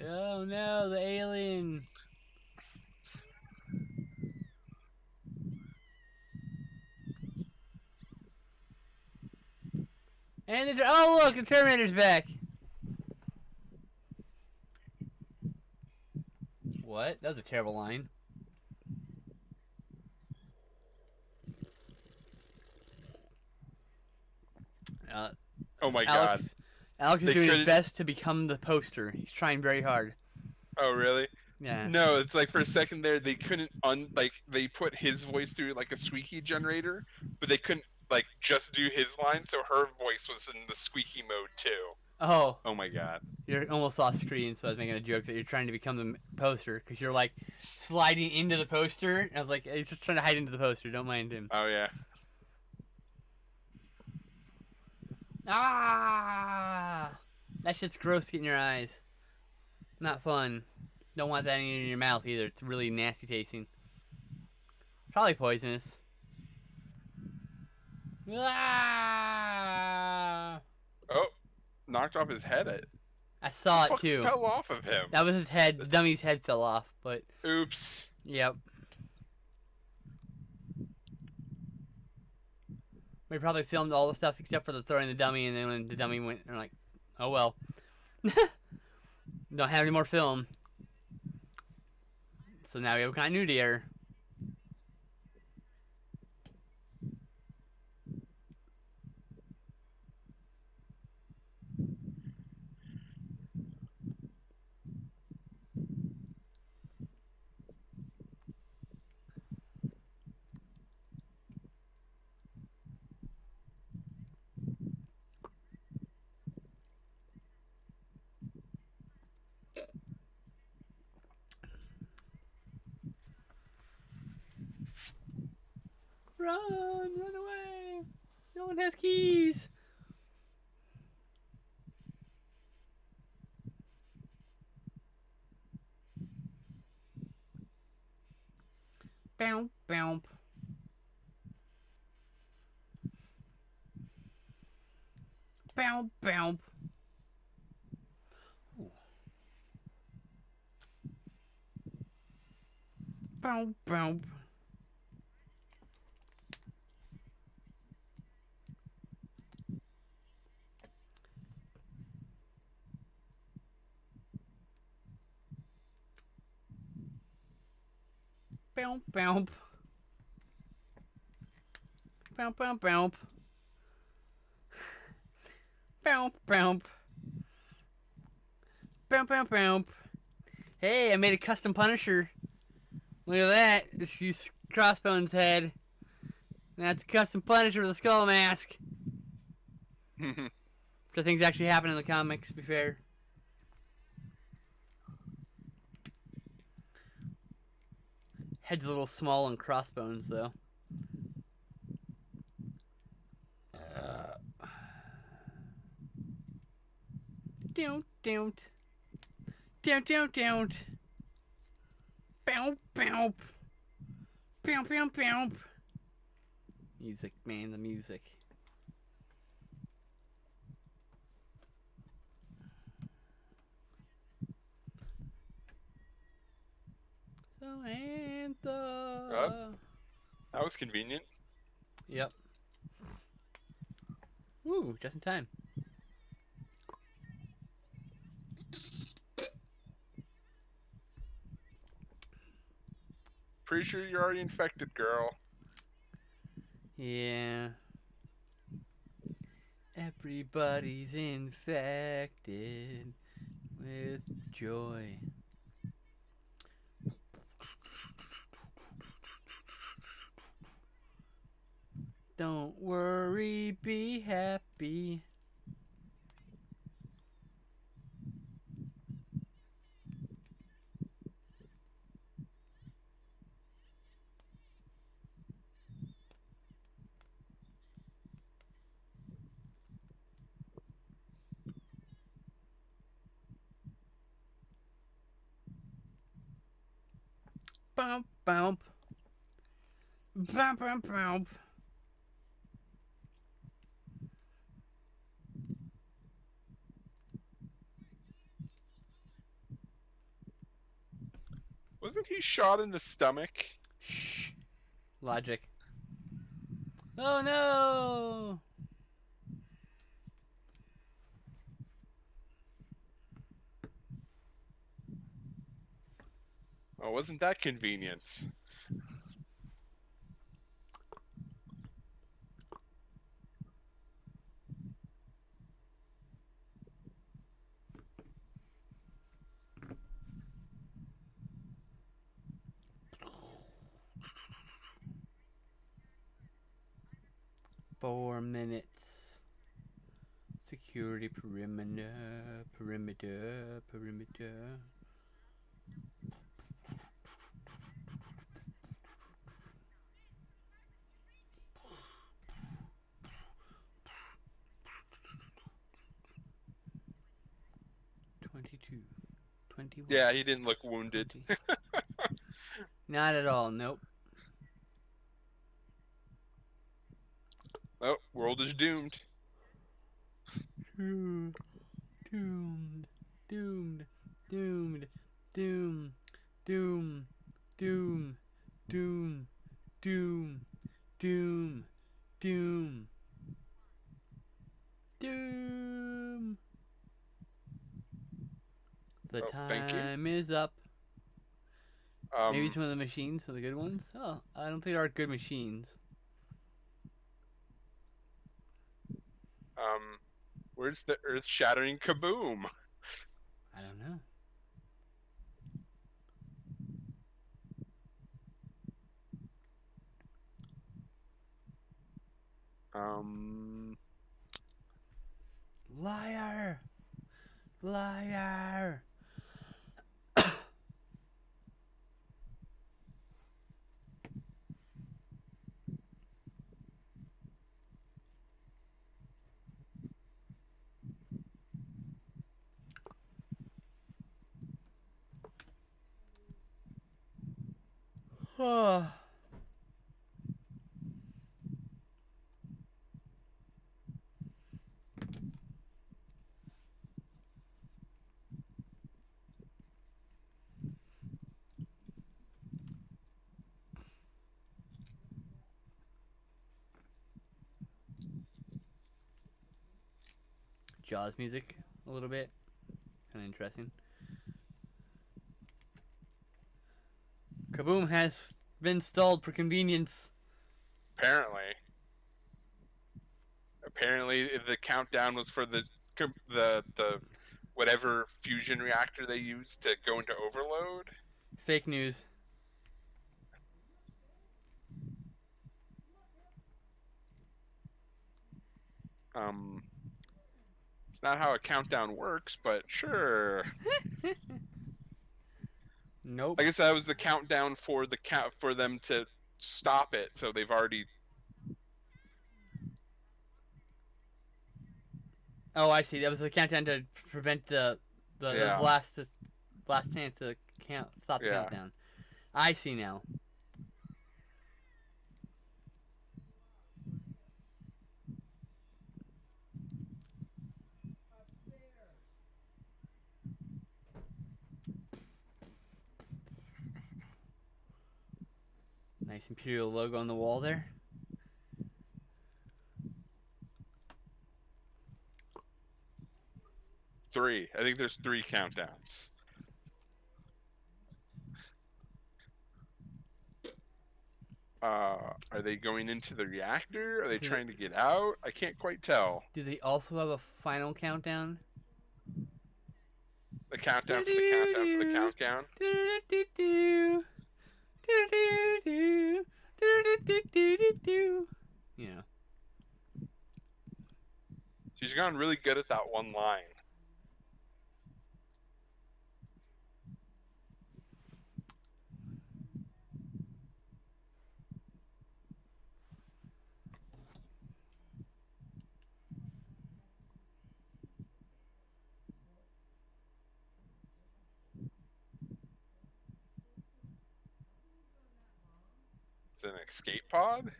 Oh no, the alien. And oh look, the Terminator's back. What? That was a terrible line. Oh my Alex, god. Alex is They doing his couldn't- best to become the poster. He's trying very hard. Oh really? Yeah. No, it's like for a second there they couldn't they put his voice through like a squeaky generator, but they couldn't like just do his line, so her voice was in the squeaky mode too. Oh, Oh my god. you're almost off screen, so I was making a joke that you're trying to become the poster because you're like sliding into the poster. And I was like, he's just trying to hide into the poster. Don't mind him. Oh yeah. Ah, that shit's gross. Get in your eyes. Not fun. Don't want that in your mouth either. It's really nasty tasting. Probably poisonous. Ah! Oh, knocked off his head. I The saw it fuck too. fell off of him? That was his head. The dummy's head fell off, but Oops. yep. We probably filmed all the stuff except for the throwing the dummy, and then when the dummy went, they're like, oh well. Don't have any more film. So now we have continuity error. Run away. No one has keys. Bounce, bounce. Bounce, bounce. Bounce, bounce. Bounce, bounce. Bounce, bounce, bounce. Bounce, bounce. Bounce, bounce, bounce. Hey, I made a custom Punisher. Look at that. Just use Crossbone's head. That's a custom Punisher with a skull mask. Which I think actually happened in the comics, to be fair. Head's a little small on Crossbones, though. Don't. Don't. Bounce, bounce. Bounce, bounce, bounce. Music, man, the music. Samantha. That was convenient. Yep. Woo, just in time. Pretty sure you're already infected, girl. Yeah. Everybody's infected with joy. Don't worry, be happy. Bump, bump. Bump, bump, bump. Wasn't he shot in the stomach? Shh. Logic. Oh no! Oh, wasn't that convenient? Four minutes. Security perimeter. 22. 21. Yeah, he didn't look wounded. 20. Not at all, nope. Oh, world is doomed. Doomed. Doomed. Doomed. Doomed. Doom. Doom. Doom. Doom. Doom. Doom. Doom. Doom. The Oh, thank you. time is up. Maybe Um, some of the machines, some of the good ones. Oh, I don't think there are good machines. um, where's the earth-shattering kaboom? I don't know. Um, Liar! Liar! Jaws music, a little bit. Kind of interesting. Kaboom has been stalled for convenience. apparently, apparently the countdown was for the whatever fusion reactor they used to go into overload. Fake news. Um, it's not how a countdown works, but sure. Nope. I guess that was the countdown for the count for them to stop it. So they've already. Oh, I see. That was the countdown to prevent the Yeah, last chance to stop the yeah. countdown. I see now. Nice Imperial logo on the wall there. Three. I think there's three countdowns. Are they going into the reactor? Are they Do they, trying to get out? I can't quite tell. do they also have a final countdown? The countdown Do for the countdown for the do countdown. do do do do do do do do do. You know. She's gotten really good at that one line. It's an escape pod.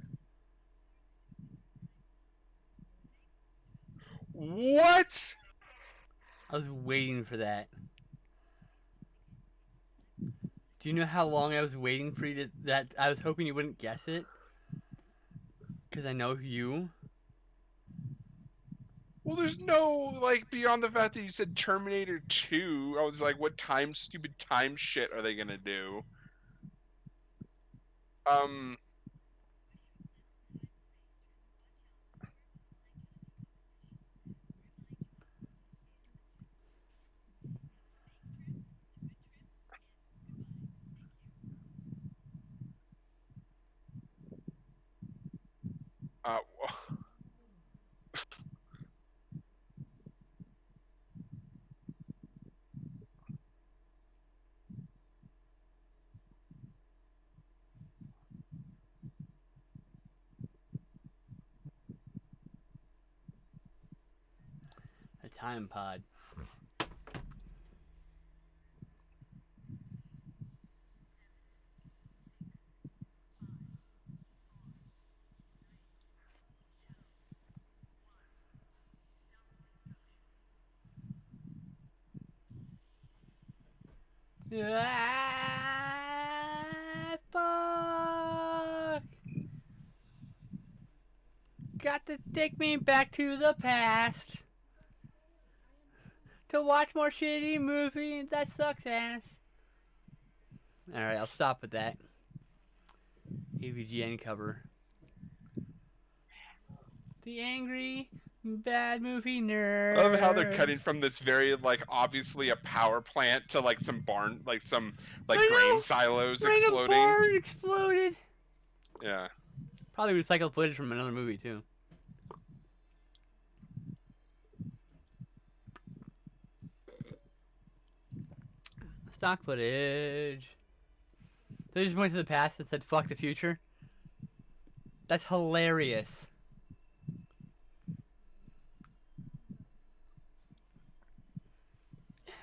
What? I was waiting for that. Do you know how long I was waiting for you to that? I was hoping you wouldn't guess it, because I know you. Well, there's no like beyond the fact that you said Terminator 2. I was like, what stupid time shit are they gonna do? Um, uh, A time pod. Ah, fuck! Got to take me back to the past to watch more shitty movies that sucks ass. Alright, I'll stop with that. AVGN cover. The angry bad movie nerd. I love how they're cutting from this very like obviously a power plant to like some barn, like some like grain silos Random exploding. barn exploded. Yeah. Probably recycled footage from another movie too. Stock footage. They just went to the past and said "fuck the future." That's hilarious.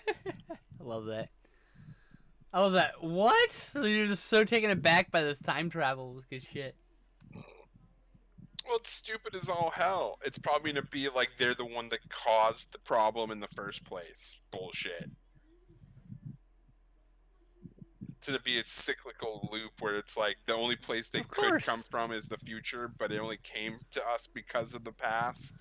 I love that. I love that. What? You're just so taken aback by this time travel. Good shit. Well, it's stupid as all hell. It's probably gonna be like they're the one that caused the problem in the first place. Bullshit. It's gonna be a cyclical loop where it's like the only place they Of could course. come from is the future, but it only came to us because of the past.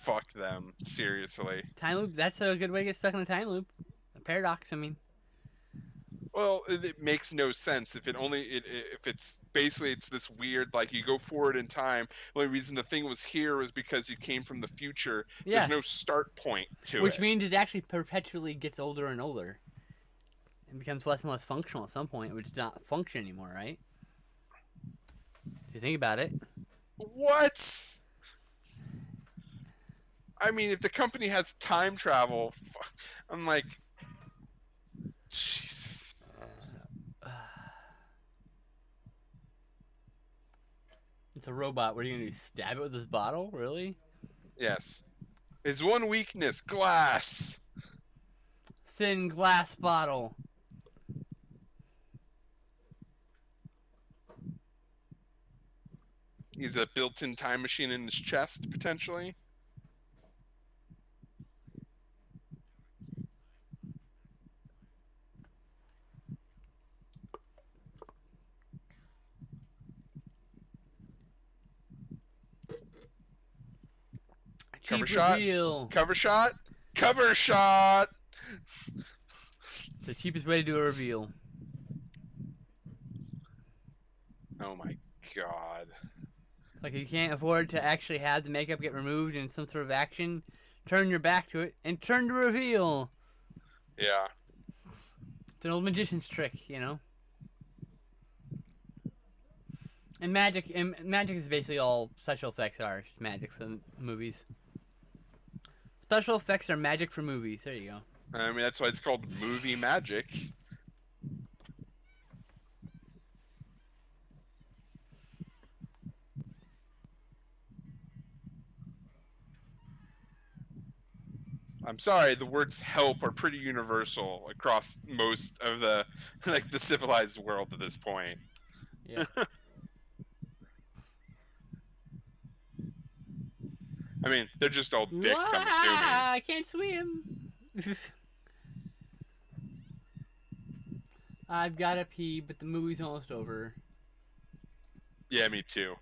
Fuck them, seriously. Time loop. That's a good way to get stuck in a time loop. A paradox. I mean. Well, it makes no sense if if it's basically it's this weird like you go forward in time. The only reason the thing was here was because you came from the future. Yeah. There's no start point to Which it. means it actually perpetually gets older and older. It becomes less and less functional at some point, which does not function anymore, right? If you think about it. What? I mean, if the company has time travel, I'm like, Jesus. It's a robot. What are you gonna do? Stab it with this bottle? Really? Yes. His one weakness, glass. Thin glass bottle. He's a built-in time machine in his chest, potentially. Cover shot. Reveal. Cover shot. Cover shot. It's the cheapest way to do a reveal. Oh my god. Like, if you can't afford to actually have the makeup get removed in some sort of action, turn your back to it and turn to reveal. Yeah. It's an old magician's trick, you know? And magic is basically all special effects are. It's magic for the movies. Special effects are magic for movies. There you go. I mean, that's why it's called movie magic. I'm sorry, the words help are pretty universal across most of the like the civilized world at this point. Yeah. I mean, they're just all dicks, Wah, I'm assuming. I can't swim. I've got to pee, but the movie's almost over. Yeah, me too.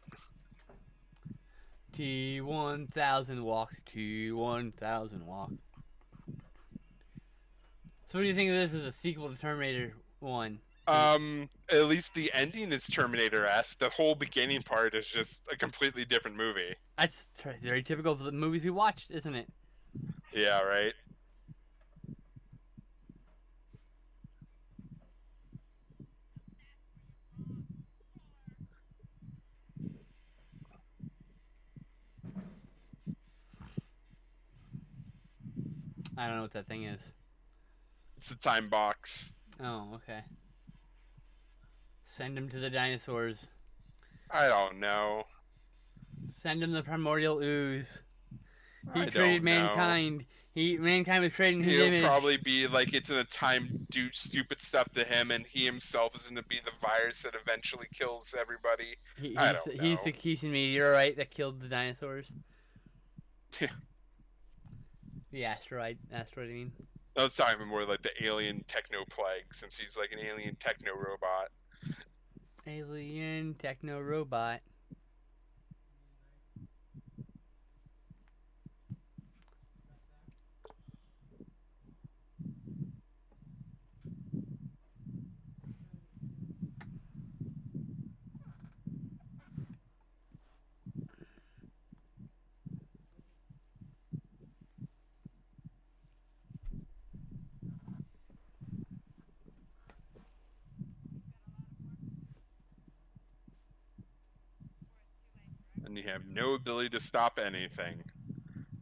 T1000 walk, T1000 walk. So what do you think of this as a sequel to Terminator 1? At least the ending is Terminator-esque. The whole beginning part is just a completely different movie. That's very typical of the movies we watched, isn't it? Yeah, right? I don't know what that thing is. It's a time box. Oh, okay. Send him to the dinosaurs. I don't know. Send him the primordial ooze. He I created don't know. mankind. Mankind was created in his image. He'll probably be like, it's gonna time do stupid stuff to him, and he himself is gonna be the virus that eventually kills everybody. I don't know. He's the Keeson meteorite that killed the dinosaurs. Yeah. The asteroid, I mean. I was talking more like the alien techno plague, since he's like an alien techno robot. Alien techno robot. And you have no ability to stop anything,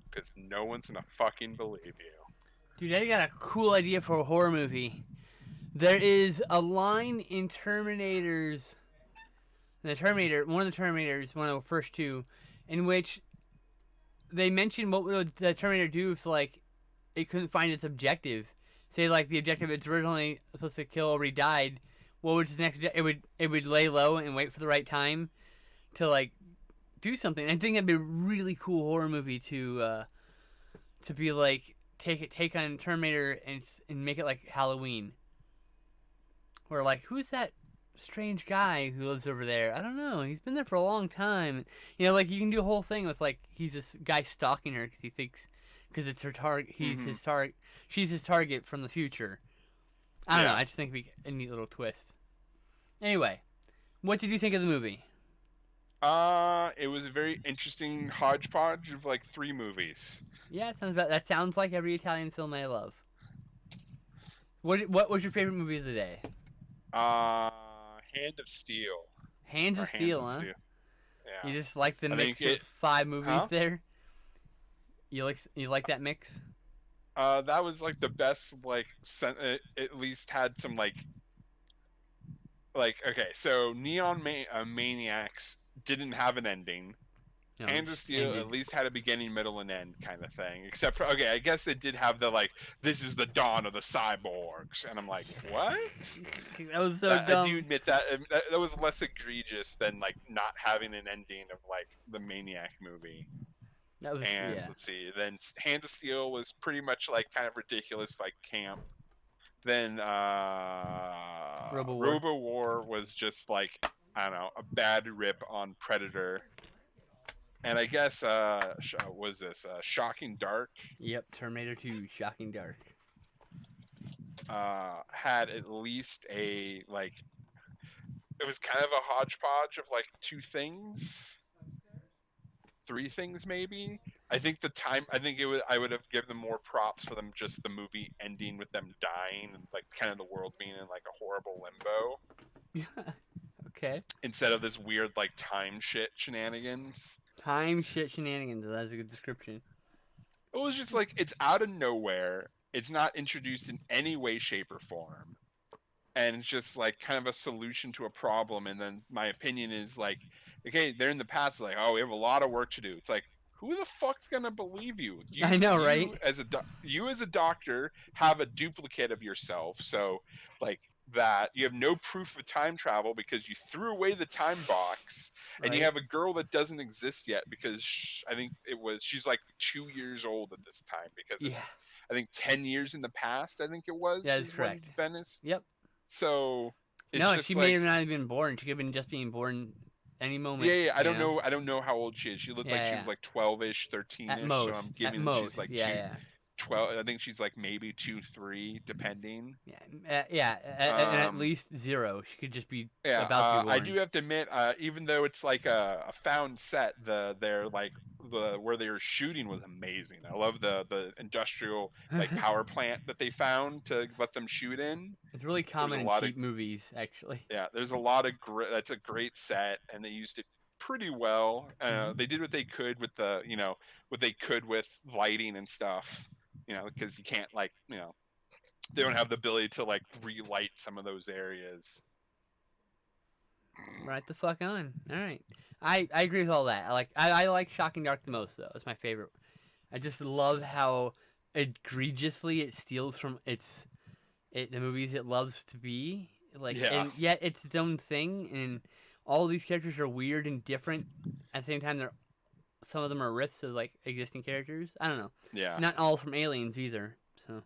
because no one's gonna fucking believe you. Dude, I got a cool idea for a horror movie. There is a line in one of the Terminators, one of the first two, in which they mention what would the Terminator do if like it couldn't find its objective. Say like the objective it's originally supposed to kill already died. What would the next? It would lay low and wait for the right time to like do something. I think that'd be a really cool horror movie to be like take on Terminator and make it like Halloween. Where like who's that strange guy who lives over there? I don't know. He's been there for a long time. You know, like you can do a whole thing with like he's this guy stalking her because he thinks because it's her target. He's his target. She's his target from the future. I don't know. I just think it'd be a neat little twist. Anyway, what did you think of the movie? It was a very interesting hodgepodge of like 3 movies. Yeah, that sounds like every Italian film I love. What was your favorite movie of the day? Hand of Steel. Hands Or of Hands Steel, of huh? Steel. Yeah. You just like the I mix think of 5 movies huh? there. You like that mix? That was like the best. Like, at least had some like okay. So Maniacs didn't have an ending. No, it Hands of just Steel ended. at least had a beginning, middle, and end kind of thing. Except for okay, I guess they did have the like, this is the dawn of the cyborgs, and I'm like, what? That was so I do dumb. admit that was less egregious than like not having an ending of like the Maniac movie. That was And yeah. let's see, then Hands of Steel was pretty much like kind of ridiculous, like camp. Then Robowar. Robowar was just like, I don't know, a bad rip on Predator. And I guess was this Shocking Dark Yep, Terminator 2, Shocking Dark. had at least a like, it was kind of a hodgepodge of like 2 things, 3 things maybe. I think I would have given them more props for them just the movie ending with them dying and like kind of the world being in like a horrible limbo Okay. instead of this weird like time shit shenanigans. Time shit shenanigans. That's a good description. It was just like, it's out of nowhere. It's not introduced in any way, shape, or form. And it's just like kind of a solution to a problem. And then my opinion is like, okay, they're in the past, like, oh, we have a lot of work to do. It's like, who the fuck's gonna believe you? I know, right? You as a doctor have a duplicate of yourself. So like, that you have no proof of time travel because you threw away the time box, and you Right. have a girl that doesn't exist yet because I think she's like 2 years old at this time because Yeah, it's, I think, 10 years in the past, I think it was, that is is when correct. Venice. Yep. So it's No, she just may like, have not even been born. She could have been just being born any moment. yeah, I You don't know. know. I don't know how old she is. She looked like Yeah, she yeah. was like 12ish, At 13ish. So I'm most. At giving that she's most. like Yeah, yeah. 12. I think she's like maybe 2, 3, depending. Yeah. And at Um, least 0. She could just be yeah, about to be I born. do have to admit, even though it's like a found set, they're like the where they were shooting was amazing. I love the industrial like power plant that they found to let them shoot in. It's really There's common a in lot of cheap movies, actually. Yeah, there's a lot of great. That's a great set, and they used it pretty well. Hmm. They did what they could with what they could with lighting and stuff. Because you can't like, they don't have the ability to like relight some of those areas. Right the fuck on. All right. I agree with all that. I like Shocking Dark the most though. It's my favorite. I just love how egregiously it steals from the movies it loves to be. Like, Yeah, and yet it's its own thing, and all these characters are weird and different. At the same time, some of them are riffs of like existing characters. I don't know. yeah. Not all from Aliens either. So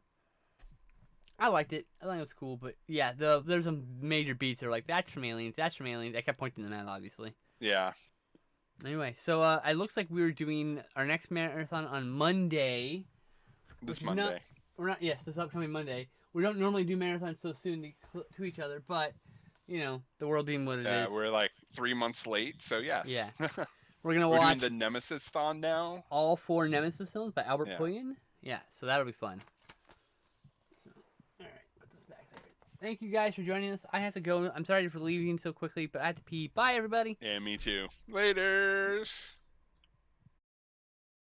I liked it. I thought it was cool, but yeah, there's some major beats that are like, that's from Aliens, that's from Aliens. I kept pointing them out, obviously. Yeah. Anyway, so it looks like we were doing our next marathon on Monday. This Which is not, Monday. we're not. Yes, this upcoming Monday. We don't normally do marathons so soon to each other, but you know, the world being what it is. We're like 3 months late, so yes. Yeah. We're gonna We're watch doing the Nemesis thon now. all 4 Nemesis films by Albert Yeah. Puyen. Yeah, so that'll be fun. So, all right, put this back there. Thank you guys for joining us. I have to go. I'm sorry for leaving so quickly, but I have to pee. Bye, everybody. Yeah, me too. Laters.